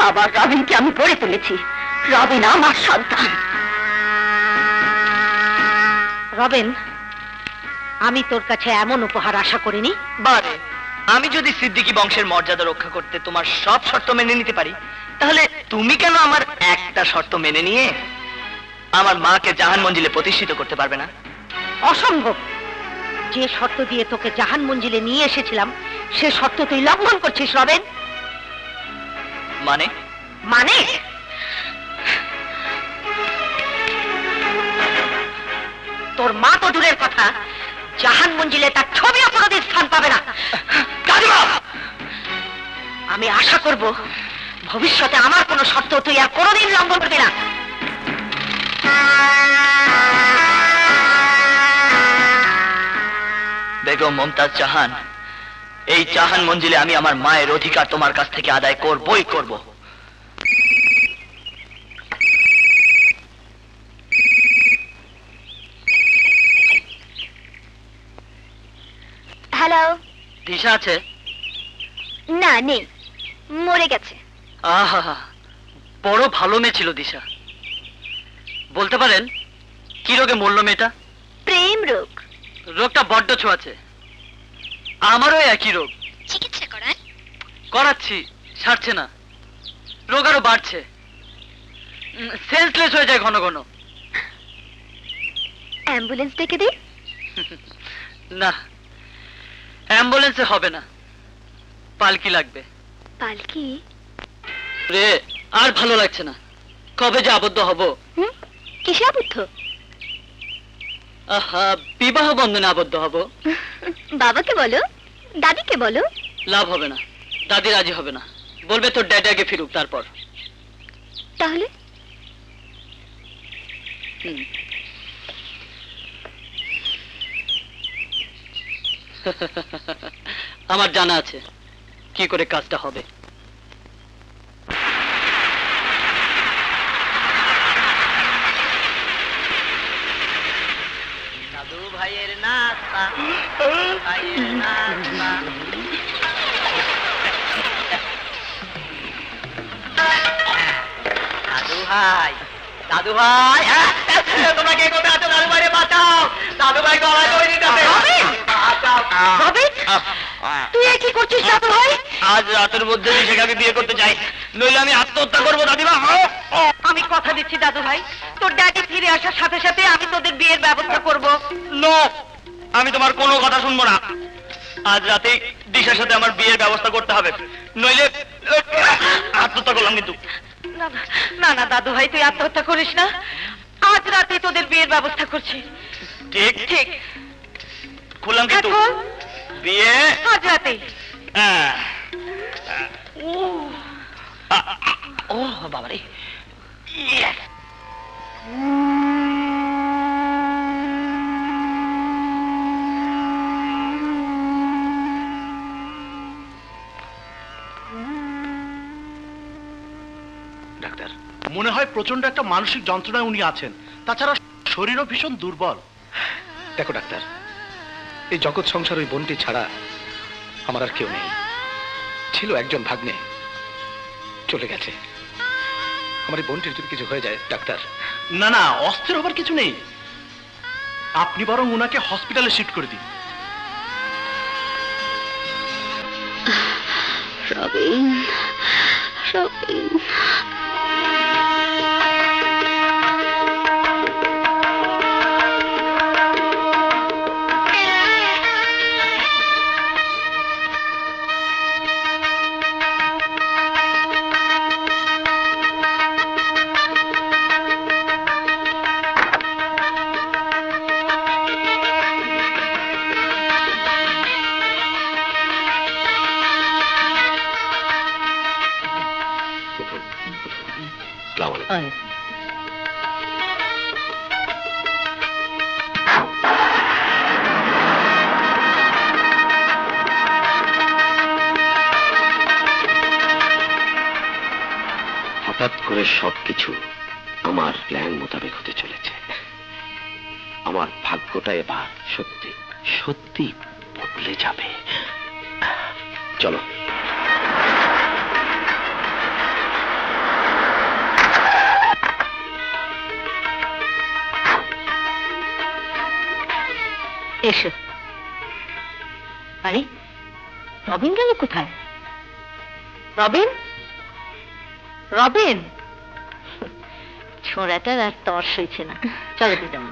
Speaker 1: আবার রবিনকে আমি গড়ে তুলেছি। রবিন আমার সন্তান। রবিন, আমি তোর কাছে এমন উপহার আশা করিনি।
Speaker 3: বারে, আমি যদি সিদ্দিকী বংশের মর্যাদা রক্ষা করতে তোমার সব শর্ত মেনে নিতে পারি, তাহলে তুমি কেন আমার একটা শর্ত মেনে নিয়ে আমার মাকে জাহান মঞ্জিলে প্রতিষ্ঠিত করতে পারবে না?
Speaker 1: অসম্ভব। যে শর্ত দিয়ে তোকে জাহান মঞ্জিলে নিয়ে এসেছিলাম সে শর্ত তুই লঙ্ঘন করছিস রবিন।
Speaker 3: মানে?
Speaker 1: মানে তোর মা তো দূরের কথা, জাহান মঞ্জিলে তার ছবিও কোনোদিন স্থান পাবে না।
Speaker 3: দাদিমা,
Speaker 1: আমি আশা করব ভবিষ্যতে আমার কোনো শর্ত তুই আর কোনোদিন লঙ্ঘন করবি না।
Speaker 3: বেগম মমতাজ জাহান, এই জাহান মঞ্জিলে আমি আমার মায়ের অধিকার তোমার কাছ থেকে আদায় করবই করব।
Speaker 5: হ্যালো।
Speaker 3: দিশা আছে?
Speaker 5: না, নেই, মরে গেছে।
Speaker 3: আহা, বড় ভালো মেয়ে ছিল দিশা। বলতে পারেন কি রোগে মরল মেয়েটা?
Speaker 5: প্রেম রোগ।
Speaker 3: রোগটা বড্ড ছোঁয়াছে। আমারও একই রোগ।
Speaker 5: চিকিৎসা করান?
Speaker 3: করাচ্ছি, সারছে না, রোগ আরো বাড়ছে। সেন্সলেস হয়ে যায় ঘন ঘন।
Speaker 5: অ্যাম্বুলেন্স ডেকে দিন।
Speaker 3: না, অ্যাম্বুলেন্সে হবে না, পালকি লাগবে।
Speaker 5: পালকি?
Speaker 3: রে, আর ভালো লাগছে না। কবে যে আবদ্ধ হব?
Speaker 5: কিসে আবদ্ধ?
Speaker 3: আহা, বিবাহ বন্ধনে আবদ্ধ হব।
Speaker 5: বাবাকে বলো, দাদিকে বলো।
Speaker 3: লাভ হবে না, দাদি রাজি হবে না, বলবে তোর ড্যাডি আগে ফিরুক তারপর।
Speaker 5: তাহলে?
Speaker 3: আমার জানা আছে কি করে কাজটা হবে। দাদু ভাইয়ের নাস্তা, ভাইয়ের নাস্তা। দাদু ভাই, দাদু ভাই। তোমরা কে কোথায় আছো? দাদু ভাইরে বাঁচাও, দাদু ভাই গলা করে দিতেছে।
Speaker 1: রবিন, তুই এ কি করছিস দাদু ভাই?
Speaker 3: আজ রাতের মধ্যে দিশাকে আমি বিয়ে করতে চাই, নইলে আমি আত্মহত্যা করবো দাদিমা।
Speaker 1: আমি কথা দিচ্ছি দাদু ভাই, তোর ড্যাডি ফিরে আসার সাথে সাথে আমি তোদের বিয়ের ব্যবস্থা করব।
Speaker 3: নো, আমি তোমার কোনো কথা শুনবো না। আজ রাতে দিশার সাথে আমার বিয়ের ব্যবস্থা করতে হবে, নইলে আত্মহত্যা করলাম কিন্তু।
Speaker 1: না না না দাদু ভাই, তুই আত্মহত্যা করিস না। আজ রাতে তোদের বিয়ের ব্যবস্থা করছি।
Speaker 3: ঠিক
Speaker 1: ঠিক,
Speaker 3: খুললাম কিন্তু।
Speaker 1: এখন
Speaker 3: বিয়ে
Speaker 1: আজ রাতে।
Speaker 3: ও বাবারে,
Speaker 2: ডাক্তার, মনে হয় প্রচন্ড একটা মানসিক যন্ত্রণায় উনি আছেন, তাছাড়া শরীরও ভীষণ দুর্বল। দেখো ডাক্তার, এই জগৎ সংসার ওই বোনটি ছাড়া আমার আর কেউ নেই। ছিল একজন ভাগ্নে, চলে গেছে। আমার এই বোনটির যদি কিছু হয়ে যায় ডাক্তার। না না, অস্থির হবার কিছু নেই, আপনি বরং উনাকে হসপিটালে শিফট করে দিন।
Speaker 5: রবিন, রবিন,
Speaker 4: হঠাৎ করে সবকিছু আমার প্ল্যান মোতাবেক হতে চলেছে। আমার ভাগ্যটা এবার সত্যি সত্যি বদলে যাবে। চলো।
Speaker 1: এসো। আরে রবিন গেল কোথায়? রবিন, রবিন, ছোঁড়াটার আর তর সইছে না। চলো দিদাম।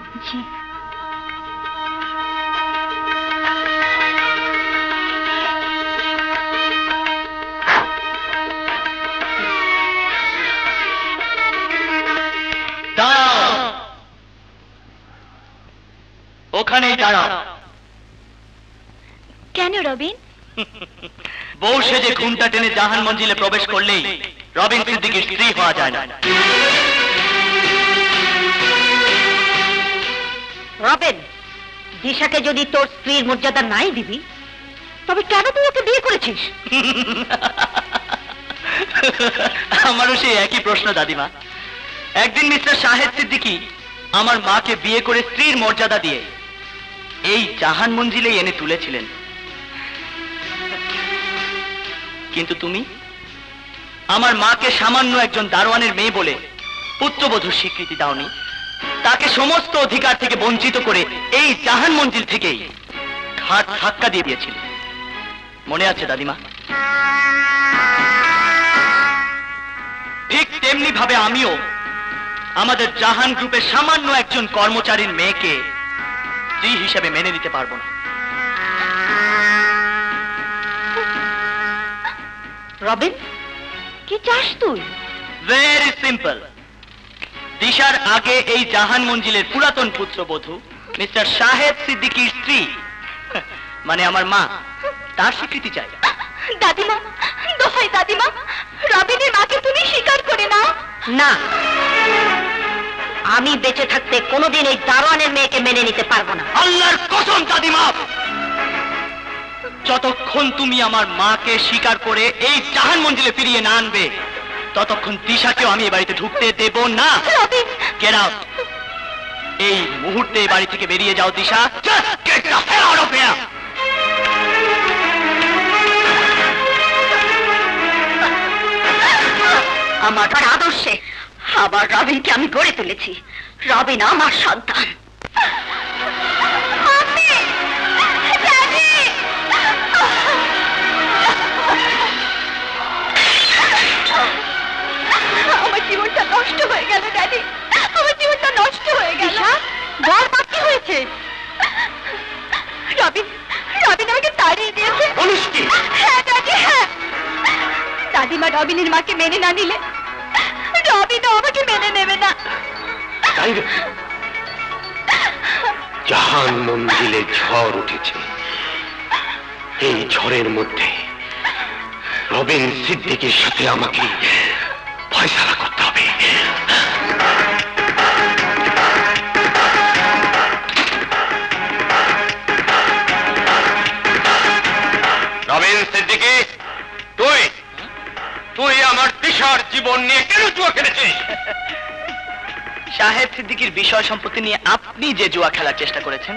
Speaker 3: ওখানেই দাঁড়াও।
Speaker 5: কেন রবিন?
Speaker 3: বউ সেজে ঘুমটা টেনে জাহান মঞ্জিলে প্রবেশ করলেই রবিন সিদ্দিকীর স্ত্রী হওয়া যায় না।
Speaker 1: রবিন, দিশাকে যদি তোর স্ত্রীর মর্যাদা নাই দিবি, তবে কেন তুই ওকে বিয়ে করেছিস?
Speaker 3: আমারও সেই একই প্রশ্ন দাদিমা। একদিন মিস্টার শাহেদ সিদ্দিকী আমার মাকে বিয়ে করে স্ত্রীর মর্যাদা দিয়ে এই জাহান মঞ্জিলে এনে তুলেছিলেন, কিন্তু তুমি আমার মাকে সামান্য একজন দারোয়ানের মেয়ে বলে পুত্রবধূর স্বীকৃতি দাওনি, তাকে সমস্ত অধিকার থেকে বঞ্চিত করে এই জাহান মঞ্জিল থেকেই ঘাট ধাক্কা দিয়ে দিয়েছিলে। মনে আছে দাদিমা? ঠিক তেমনি ভাবে আমিও আমাদের জাহান গ্রুপের সামান্য একজন কর্মচারীর মেয়েকে স্ত্রী হিসেবে মেনে নিতে পারবো না।
Speaker 1: রবিন, কি চাস তুই?
Speaker 3: Very simple. দিশার আগে এই জাহান মঞ্জিলের পুরাতন পুত্রবধূ মিস্টার শাহেদ সিদ্দিকীর স্ত্রী, মানে আমার মা, তার স্বীকৃতি চাই।
Speaker 5: দাদিমা, দোহাই দাদিমা, রবিনের মাকে তুমি স্বীকার করে নাও।
Speaker 1: না, আমি বেঁচে থাকতে কোনোদিন এই দারোয়ানের মেয়েকে মেনে নিতে পারবো না।
Speaker 3: আল্লাহর কসম দাদিমা, যতক্ষণ তুমি আমার মাকে স্বীকার করে এই জাহান মঞ্জিলে ফিরিয়ে না আনবে, ততক্ষণ দিশাকেও আমি এ বাড়িতে ঢুকতে দেব না। Get out. এই মুহূর্তে এই বাড়ি থেকে বেরিয়ে যাও দিশা। Just get the hell out of here!
Speaker 1: আমার আদর্শে আবার রবিনকে আমি গড়ে তুলেছি, রবিন আমার সন্তান।
Speaker 5: আমার জীবনটা নষ্ট হয়ে গেল ড্যাডি, আমার জীবনটা নষ্ট হয়ে গেল।
Speaker 1: বল মা, কি হয়েছে?
Speaker 5: রবিন রবিন আমাকে তাড়িয়ে দিয়েছে।
Speaker 4: বলিস কি?
Speaker 5: হ্যাঁ ড্যাডি, হ্যাঁ। দাদিমা রবিনের মাকে মেনে না নিলে রবিনও আমাকে মেনে নেবে না।
Speaker 4: তাই রে? জাহান মঞ্জিলে ঝড় উঠেছে, এই ঝড়ের মধ্যে রবিন সিদ্দিকীর সাথে আমাকে ফয়সালা করতে হবে। রবিন সিদ্দিকী, তুই তুই আমার দিশার জীবন নিয়ে কেন জুয়া খেলেছিস?
Speaker 3: সাহেব সিদ্দিকীর বিষয় সম্পত্তি নিয়ে আপনি যে জুয়া খেলার চেষ্টা করেছেন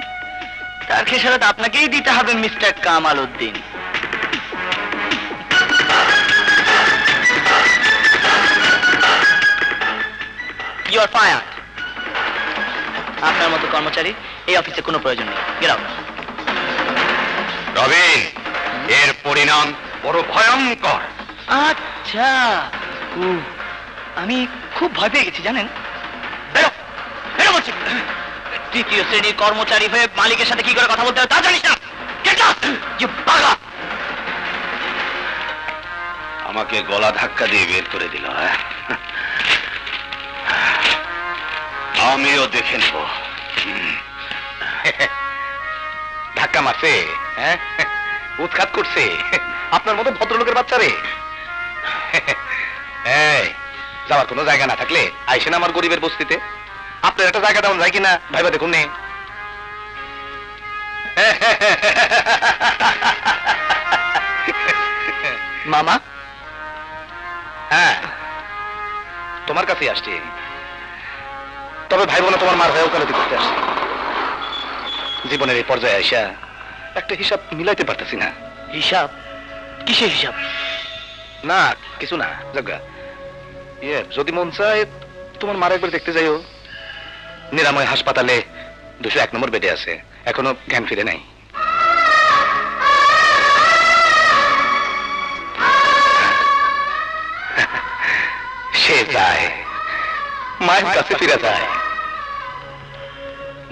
Speaker 3: তার খেসারত আপনাকেই দিতে হবে mister Kamal Uddin. You are fired. আপনার মতো কর্মচারী এই অফিসে কোনো প্রয়োজন নেই। Get out.
Speaker 4: রবিন, এর পরিণাম বড় ভয়ঙ্কর।
Speaker 3: আচ্ছা, আমি খুব ভয় পেয়ে গেছি জানেন। বেরো বেরো বলছি। তৃতীয় শ্রেণীর কর্মচারী হয়ে মালিকের সাথে কি করে কথা বলতে হয় তা জানিস না? Get out, you bugger!
Speaker 4: আমাকে গলা ধাক্কা দিয়ে বের করে দিল। আমিও দেখে নেব।
Speaker 2: ধাক্কা মারছে, হ্যাঁ, উৎখাত করছে আপনার মতো ভদ্রলোকের বাচ্চারে। এই, যাওয়ার কোনো জায়গা না থাকলে আইসেন আমার গরিবের বস্তিতে। আপনার একটা জায়গা দেওয়া যায় কিনা ভাইবা দেখুন নে।
Speaker 3: মামা,
Speaker 2: হ্যাঁ, তোমার কাছেই আসছি। তবে ভাই বোনা তোমার মার হয়ে ওকালতি করতে আসছি। জীবনের এই পর্যায়ে আইসা একটা হিসাব মিলাইতে পারতেছি না।
Speaker 3: হিসাব? কিসের হিসাব?
Speaker 2: না কিছু না, জগা ইয়ে, যদি মন চায় তোমার মার একবার দেখতে যাইও। নিরাময় হাসপাতালে 201 নম্বর বেডে আছে, এখনো জ্ঞান ফিরে নাই। সে যায়, মায়ের কাছে ফিরে যায়।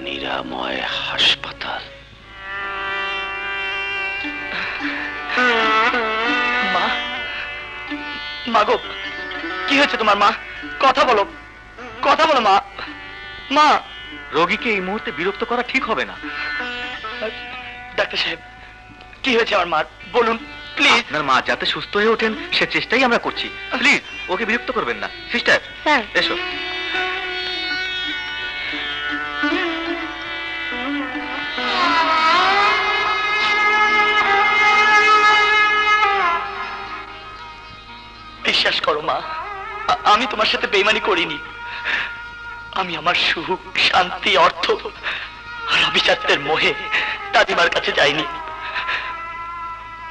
Speaker 4: নিরাময় হাসপাতাল?
Speaker 3: মা, মা গো, কি হয়েছে তোমার? মা, কথা বলো, কথা বলো মা। মা,
Speaker 2: রোগীকে এই মুহূর্তে বিরক্ত করা ঠিক হবে না।
Speaker 3: ডাক্তার সাহেব, কি হয়েছে আমার মার? বলুন প্লিজ।
Speaker 2: আপনার মা যাতে সুস্থ হয়ে ওঠেন সে চেষ্টাই আমরা করছি। প্লিজ ওকে বিরক্ত করবেন না। সিস্টার,
Speaker 1: স্যার,
Speaker 2: এসো।
Speaker 3: বিশ্বাস করো মা, আমি তোমার সাথে বেইমানি করিনি। আমি আমার সুখ, শান্তি, অর্থ আর অভিজাত্যের মোহে দাদিমার কাছে যাইনি।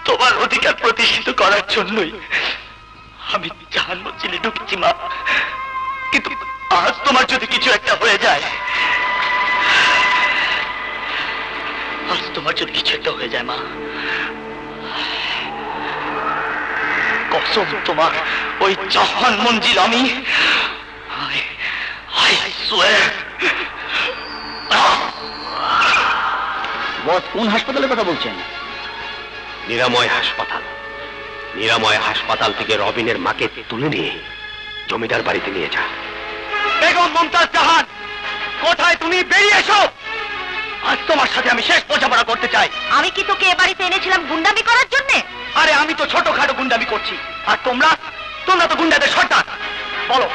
Speaker 3: তোমার অধিকার প্রতিষ্ঠিত করার জন্যই আমি জাহান মঞ্জিলে ঢুকেছি মা। কিন্তু আজ তোমার যদি কিছু একটা হয়ে যায়, আজ তোমার যদি কিছু একটা হয়ে যায় মা, কসম তোমার ওই জাহান মঞ্জিল আমি
Speaker 6: বস, কোন হাসপাতালের কথা বলছেন?
Speaker 4: নিরাময় হাসপাতাল। নিরাময় হাসপাতাল থেকে রবিনের মাকে তুলে নিয়ে জমিদার বাড়িতে নিয়ে যা।
Speaker 3: বেগম মমতাজ জাহান, কোথায় তুমি? বেরিয়ে এসো। আজ তোমার সাথে আমি শেষ বোঝাপড়া করতে চাই।
Speaker 1: আমি কি তোকে এ বাড়িতে এনেছিলাম গুন্ডামি করার জন্য?
Speaker 3: আরে আমি তো ছোটখাটো গুন্ডামি করছি, আর তোমরা তোমরা তো গুন্ডাদের সর্দার। বলো,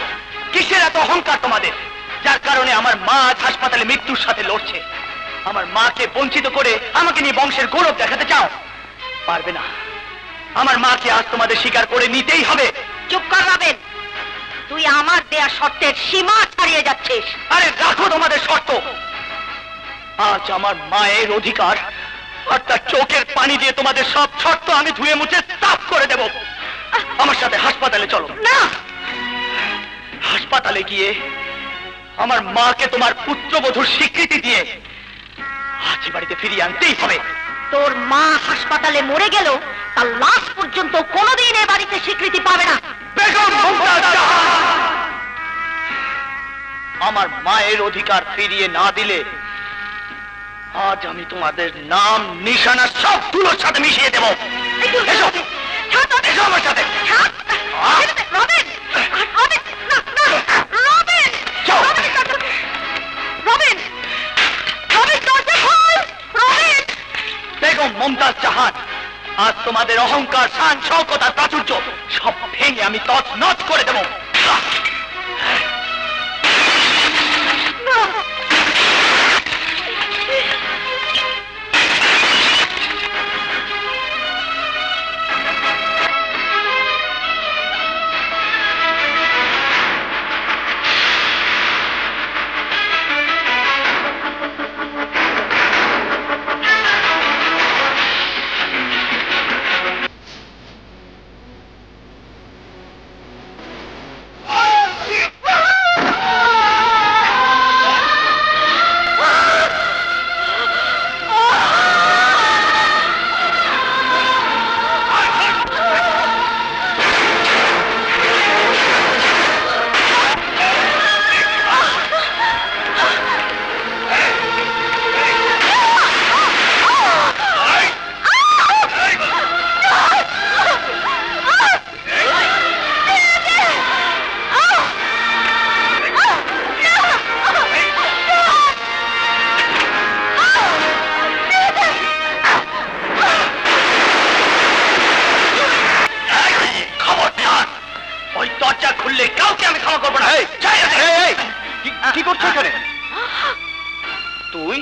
Speaker 3: কিসের এত অহংকার তোমাদের, যার কারণে আমার মা আজ হাসপাতালে মৃত্যুর সাথে লড়ছে? আমার মাকে বঞ্চিত করে আমাকে নিয়ে বংশের গৌরব দেখাতে চাও? পারবে না। আমার মাকে আজ তোমাদের স্বীকার করে নিতেই হবে।
Speaker 1: চুপ কর রবিন, তুই আমার দেয়া শর্তের সীমা ছাড়িয়ে যাচ্ছিস।
Speaker 3: আরে রাখো তোমাদের শর্ত। আজ আমার মায়ের অধিকার আর তার চোখের পানি দিয়ে তোমাদের সব শর্ত আমি ধুয়ে মুছে সাফ করে দেব। আমার সাথে হাসপাতালে চলো।
Speaker 1: না,
Speaker 3: হাসপাতালে গিয়ে আমার মাকে তোমার পুত্রবধূর স্বীকৃতি দিয়ে আজ বাড়িতে ফিরিয়ে আনতেই হবে।
Speaker 1: তোর মা হাসপাতালে মরে গেল, তার লাশ পর্যন্ত কোনোদিন এ বাড়িতে স্বীকৃতি পাবে না।
Speaker 3: বেগম মুমতাজ জাহান, আমার মায়ের অধিকার ফিরিয়ে না দিলে আজ আমি তোমাদের নাম নিশানা সবগুলোর সাথে মিশিয়ে দেব। এসো, এসো আমার সাথে। বেগম মুমতাজ জাহান, আজ তোমাদের অহংকার, শান, শওকত আর প্রাচুর্য সব ভেঙে আমি তছনছ করে দেব। কি করছো এখানে? তুই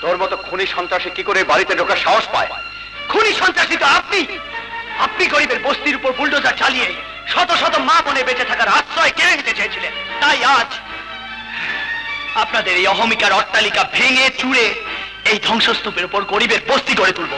Speaker 3: তোর মতো খুনি সন্ত্রাসী কি করে বাড়িতে ঢোকার সাহস পায়? খুনি সন্ত্রাসী তো আপনি। আপনি গরিবের বস্তির উপর বুলডোজার চালিয়ে শত শত মা বোনে বেঁচে থাকার আশ্রয় কেড়ে নিতে চেয়েছিলেন। তাই আজ আপনাদের এই অহমিকার অট্টালিকা ভেঙে চুরে এই ধ্বংসস্তূপের উপর গরিবের বস্তি গড়ে তুলব।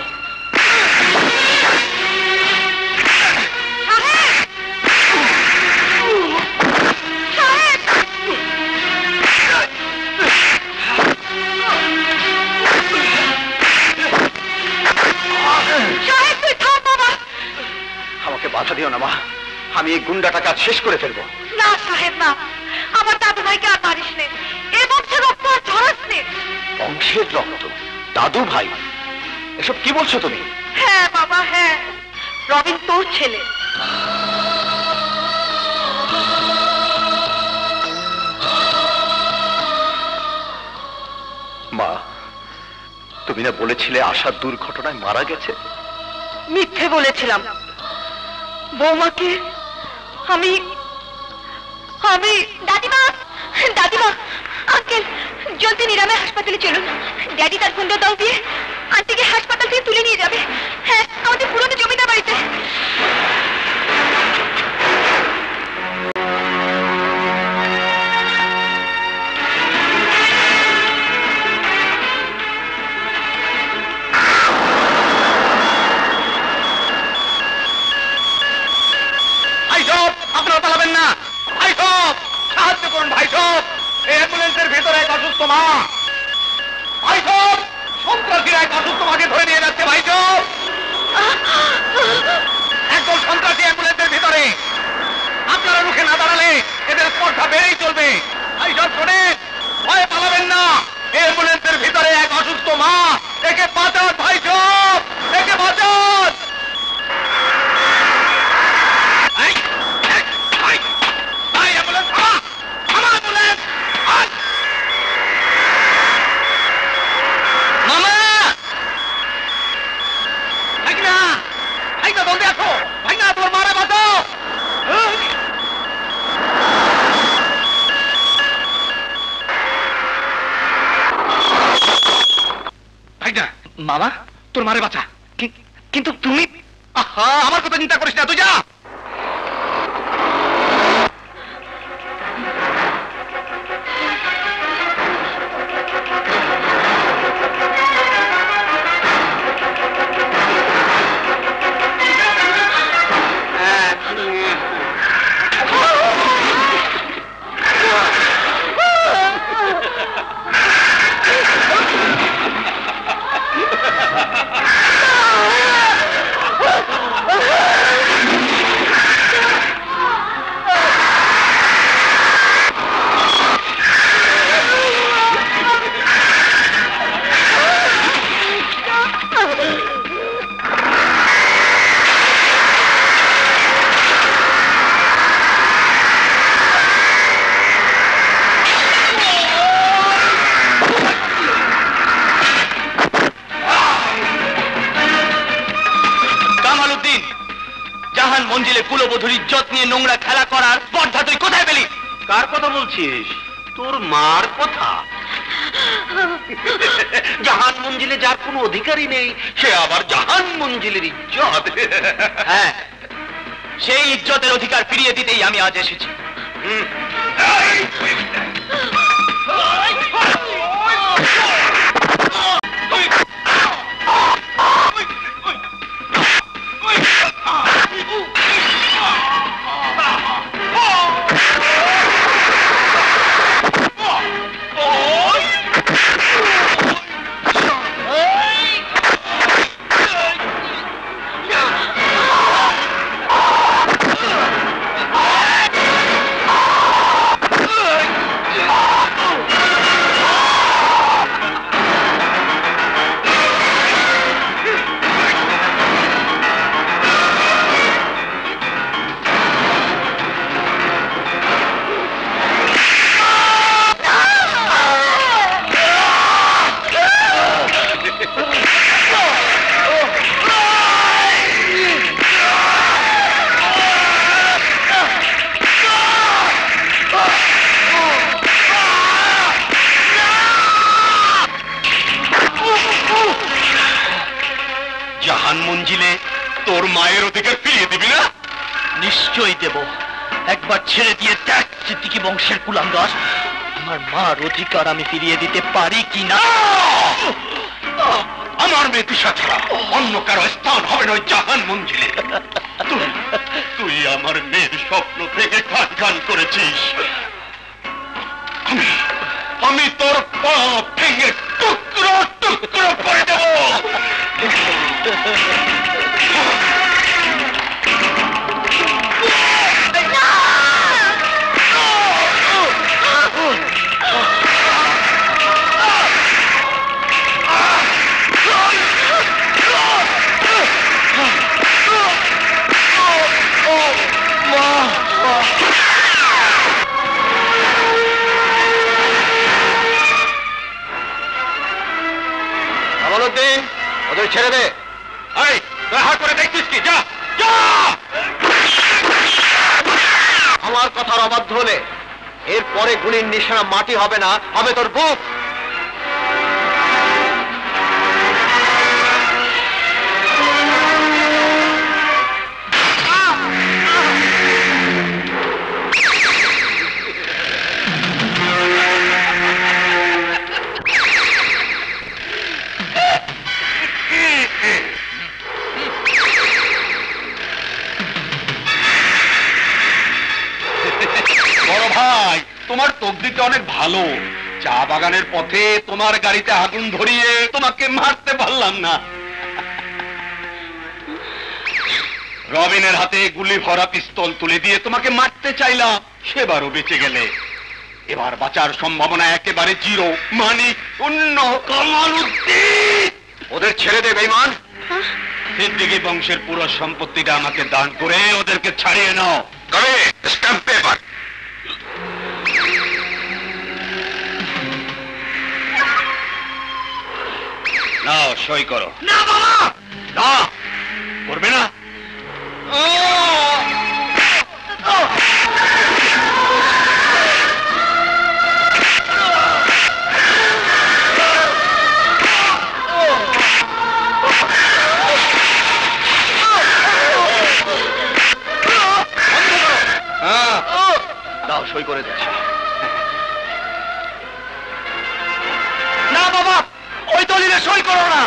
Speaker 3: আমাকে বাধা দিও না মা, আমি এই গুন্ডাটা কাজ শেষ করে ফেলবো।
Speaker 1: না সাহেব না, আমার দাদু ভাইকে আর মারিস নে, এ বংশের রক্ত আর ঝরাস নে।
Speaker 2: বংশের রক্ত? দাদু ভাই? এসব কি বলছো তুমি?
Speaker 1: হ্যাঁ বাবা হ্যাঁ, রবিন তোর ছেলে।
Speaker 2: মা, তুমি না বলেছিলে আশার দুর্ঘটনায় মারা গেছে?
Speaker 1: মিথ্যে বলেছিলাম। বৌমাকে আমি আমি দাদিমা, দাদিমা, আঙ্কেল জলদি নিরামে হাসপাতালে চলুন। ড্যাডি তার কুন্ড দাও দিয়ে আন্টিকে হাসপাতাল থেকে তুলে নিয়ে যাবে। হ্যাঁ, আমাদের পুরনো জমিদার বাড়িতে।
Speaker 3: আপনারা পালাবেন না। ভাই সব সাহায্য করুন। ভাই সব অ্যাম্বুলেন্সের ভেতরে এক অসুস্থ মা। ভাই সব সন্ত্রাসীরা এক অসুস্থ মাকে ধরে নিয়ে যাচ্ছে। ভাই সব একদম সন্ত্রাসী অ্যাম্বুলেন্সের ভিতরে। আপনারা রুখে না দাঁড়ালে এদের স্পর্ধা বেড়েই চলবে। ভাই সব শোনেন, ভয়ে পালাবেন না। অ্যাম্বুলেন্সের ভিতরে এক অসুস্থ মা, একে বাঁচান। ভাই সব একে বাঁচান। মামা, তোর মারে বাঁচা। কিন্তু তুমি আমার কথা চিন্তা করিস না, তুই যা।
Speaker 4: ছেলে কুলবধূর ইজ্জত নিয়ে নোংরা খেলা করার স্পর্ধা তুই কোথায় পেলি? কার কথা বলছিস? তোর মার কথা। জাহান মঞ্জিলে যার কোনো অধিকারই নেই, সে আবার জাহান মঞ্জিলের ইজ্জত। হ্যাঁ, সেই ইজ্জতের অধিকার ফিরিয়ে দিতেই আমি আজ এসেছি। জাহান মঞ্জিলে তোর মায়ের অধিকার ফিরিয়ে দিবি না? নিশ্চয়ই দেব। একবার ছেড়ে দিয়ে দেখ সিদ্দিকী বংশের কুলাঙ্গার, আমার মার অধিকার আমি ফিরিয়ে দিতে পারি কিনা। আমার মেয়ে তিশা ছাড়া অন্য কারো স্থান হবে না ওই জাহান মঞ্জিলে। তুই আমার মেয়ের স্বপ্ন থেকে খান করেছিস। আমি তোর পা ভেঙে টুকরো টুকরো করে দেব। ওদের ছেড়ে দে। হাত করে দেখছিস কি? যা যা। আমার কথার অবাধ্য হলে এরপরে গুলির নিশানা মাটি হবে না, হবে তোর বুক। তোমার তকদিরটা অনেক ভালো। চা বাগানের পথে তোমার গাড়িতে আগুন ধরিয়ে তোমাকে মারতে পারলাম না। রবিনের হাতে গুলি ভরা পিস্তল তুলে দিয়ে তোমাকে মারতে চাইলাম, সেবারও বেঁচে গেলে। এবার বাঁচার সম্ভাবনা একেবারে জিরো, মানে শূন্য। কামালউদ্দিন, ওদের ছেড়ে দে বেঈমান। সিদ্দিকী বংশের পুরো সম্পত্তিটা আমাকে দান করে ওদেরকে ছাড়িয়ে নাও। তবে স্ট্যাম্প পেপার নাও, সই করো। না বাবা, না করবে না। দাও, সই করে দিচ্ছি। না বাবা, ওই দলিলে সই করো না।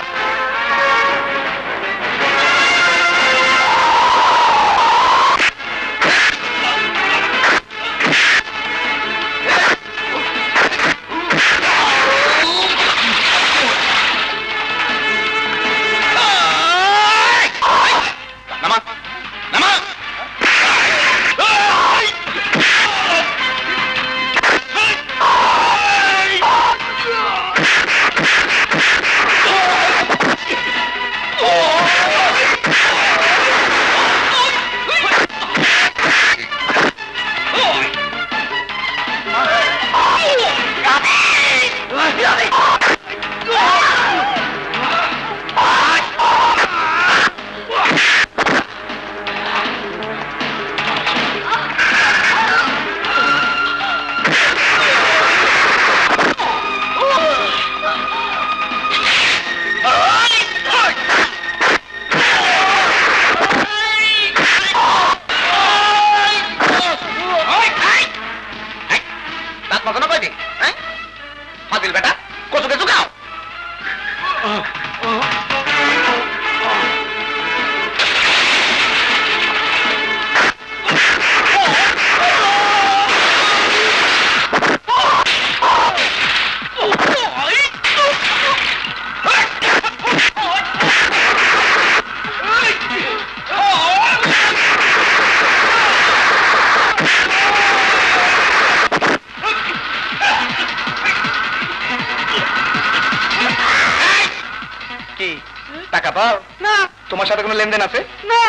Speaker 2: টাকা পাও না? তোমার সাথে কোনো লেনদেন আছে না?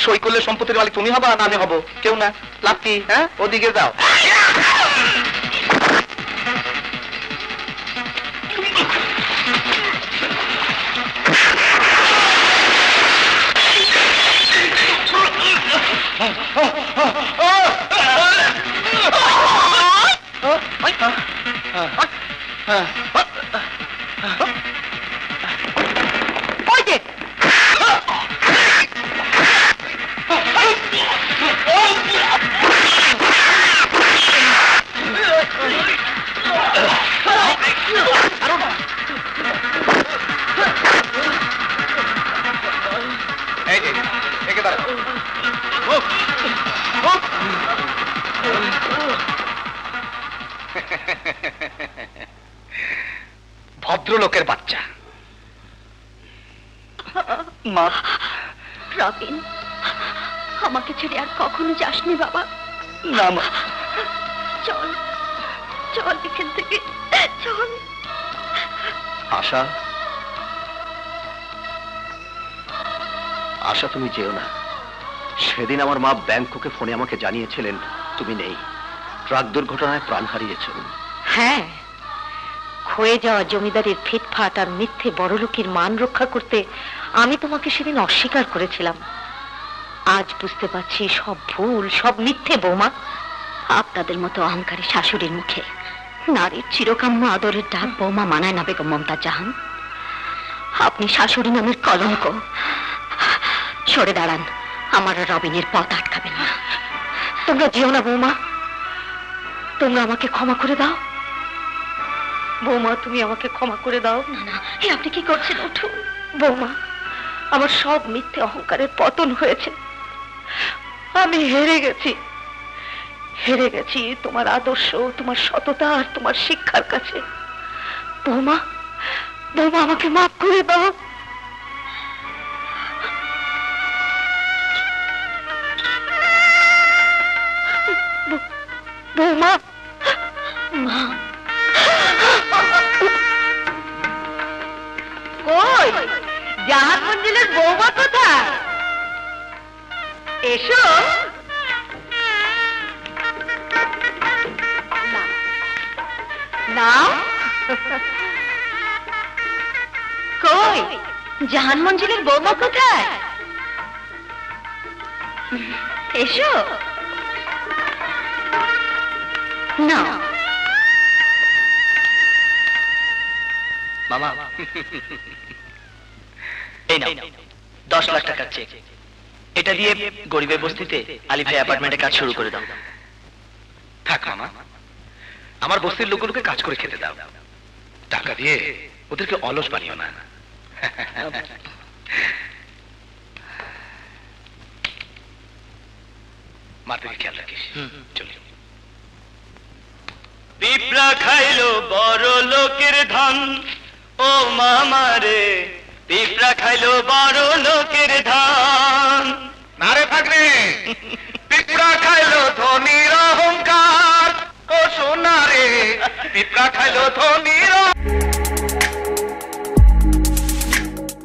Speaker 2: সই করলে সম্পত্তির মালিক তুমি হবা না আমি হব? কেউ না। লাভ কি? হ্যাঁ, ওদিকে যাও। ভদ্রলোকের বাচ্চা।
Speaker 5: মা, রবিন, আমাকে ছেড়ে আর কখনো যাসনি বাবা।
Speaker 3: না মা,
Speaker 5: চল চল এখান থেকে, চল।
Speaker 2: আশা, আশা তুমি যেও না। সেদিন আমার মা ব্যাংককে ফোনে আমাকে জানিয়েছিলেন তুমি নেই, ট্রাক দুর্ঘটনায় প্রাণ হারিয়েছেন।
Speaker 1: হ্যাঁ, ক্ষয়ে যাওয়া জমিদারির ফিটফাট আর মিথ্যে বড়লোকের মান রক্ষা করতে আমি তোমাকে সেদিন অস্বীকার করেছিলাম। আজ বুঝতে পারছি সব ভুল, সব মিথ্যে বৌমা। আপনাদের মতো অহংকারী শাশুড়ির মুখে নারীর চিরকাম্য আদরের ডাক বৌমা মানায় না বেগম মমতাজ জাহান। আপনি শাশুড়ি নামের কলঙ্ক। সরে দাঁড়ান, আমার আর রবিনের পথ আটকাবেন না। তোমরা যেও না বৌমা, তোমরা আমাকে ক্ষমা করে দাও। বৌমা, তুমি আমাকে ক্ষমা করে দাও।
Speaker 5: না না, এ আপনি কি করছেন? উঠুন
Speaker 1: বৌমা, আমার সব মিথ্যে অহংকারের পতন হয়েছে। আমি হেরে গেছি, হেরে গেছি তোমার আদর্শ, তোমার সততা আর তোমার শিক্ষার কাছে। বৌমা, বৌমা, আমাকে মাফ করে দাও। বৌমা,
Speaker 5: মা,
Speaker 1: কই জাহান মঞ্জিলের বৌমা কোথায়? এসো। নাও। কই জাহান মঞ্জিলের বৌমা কোথায়? এসো না।
Speaker 3: মামা, এই নাও 10 লাখ টাকার চেক। এটা দিয়ে গরিবের বস্তিতে আলী ভাই অ্যাপার্টমেন্টে কাজ শুরু করে দাও।
Speaker 2: থাক মামা, আমার বস্তির লোকগুলোকে কাজ করে খেতে দাও। টাকা দিয়ে ওদেরকে অলস বানিও না। মার দিকে খেয়াল রাখিস। চল।
Speaker 3: পিঁপড়া খাইলো বড় লোকের ধান, ও মামা রে, পিঁপড়া খাইলো বড় লোকের ধান।
Speaker 2: না রে থাকলে, পিঁপড়া খাইলো ধনির অহংকার। ও সোনা রে, পিঁপড়া খাইলো ধনির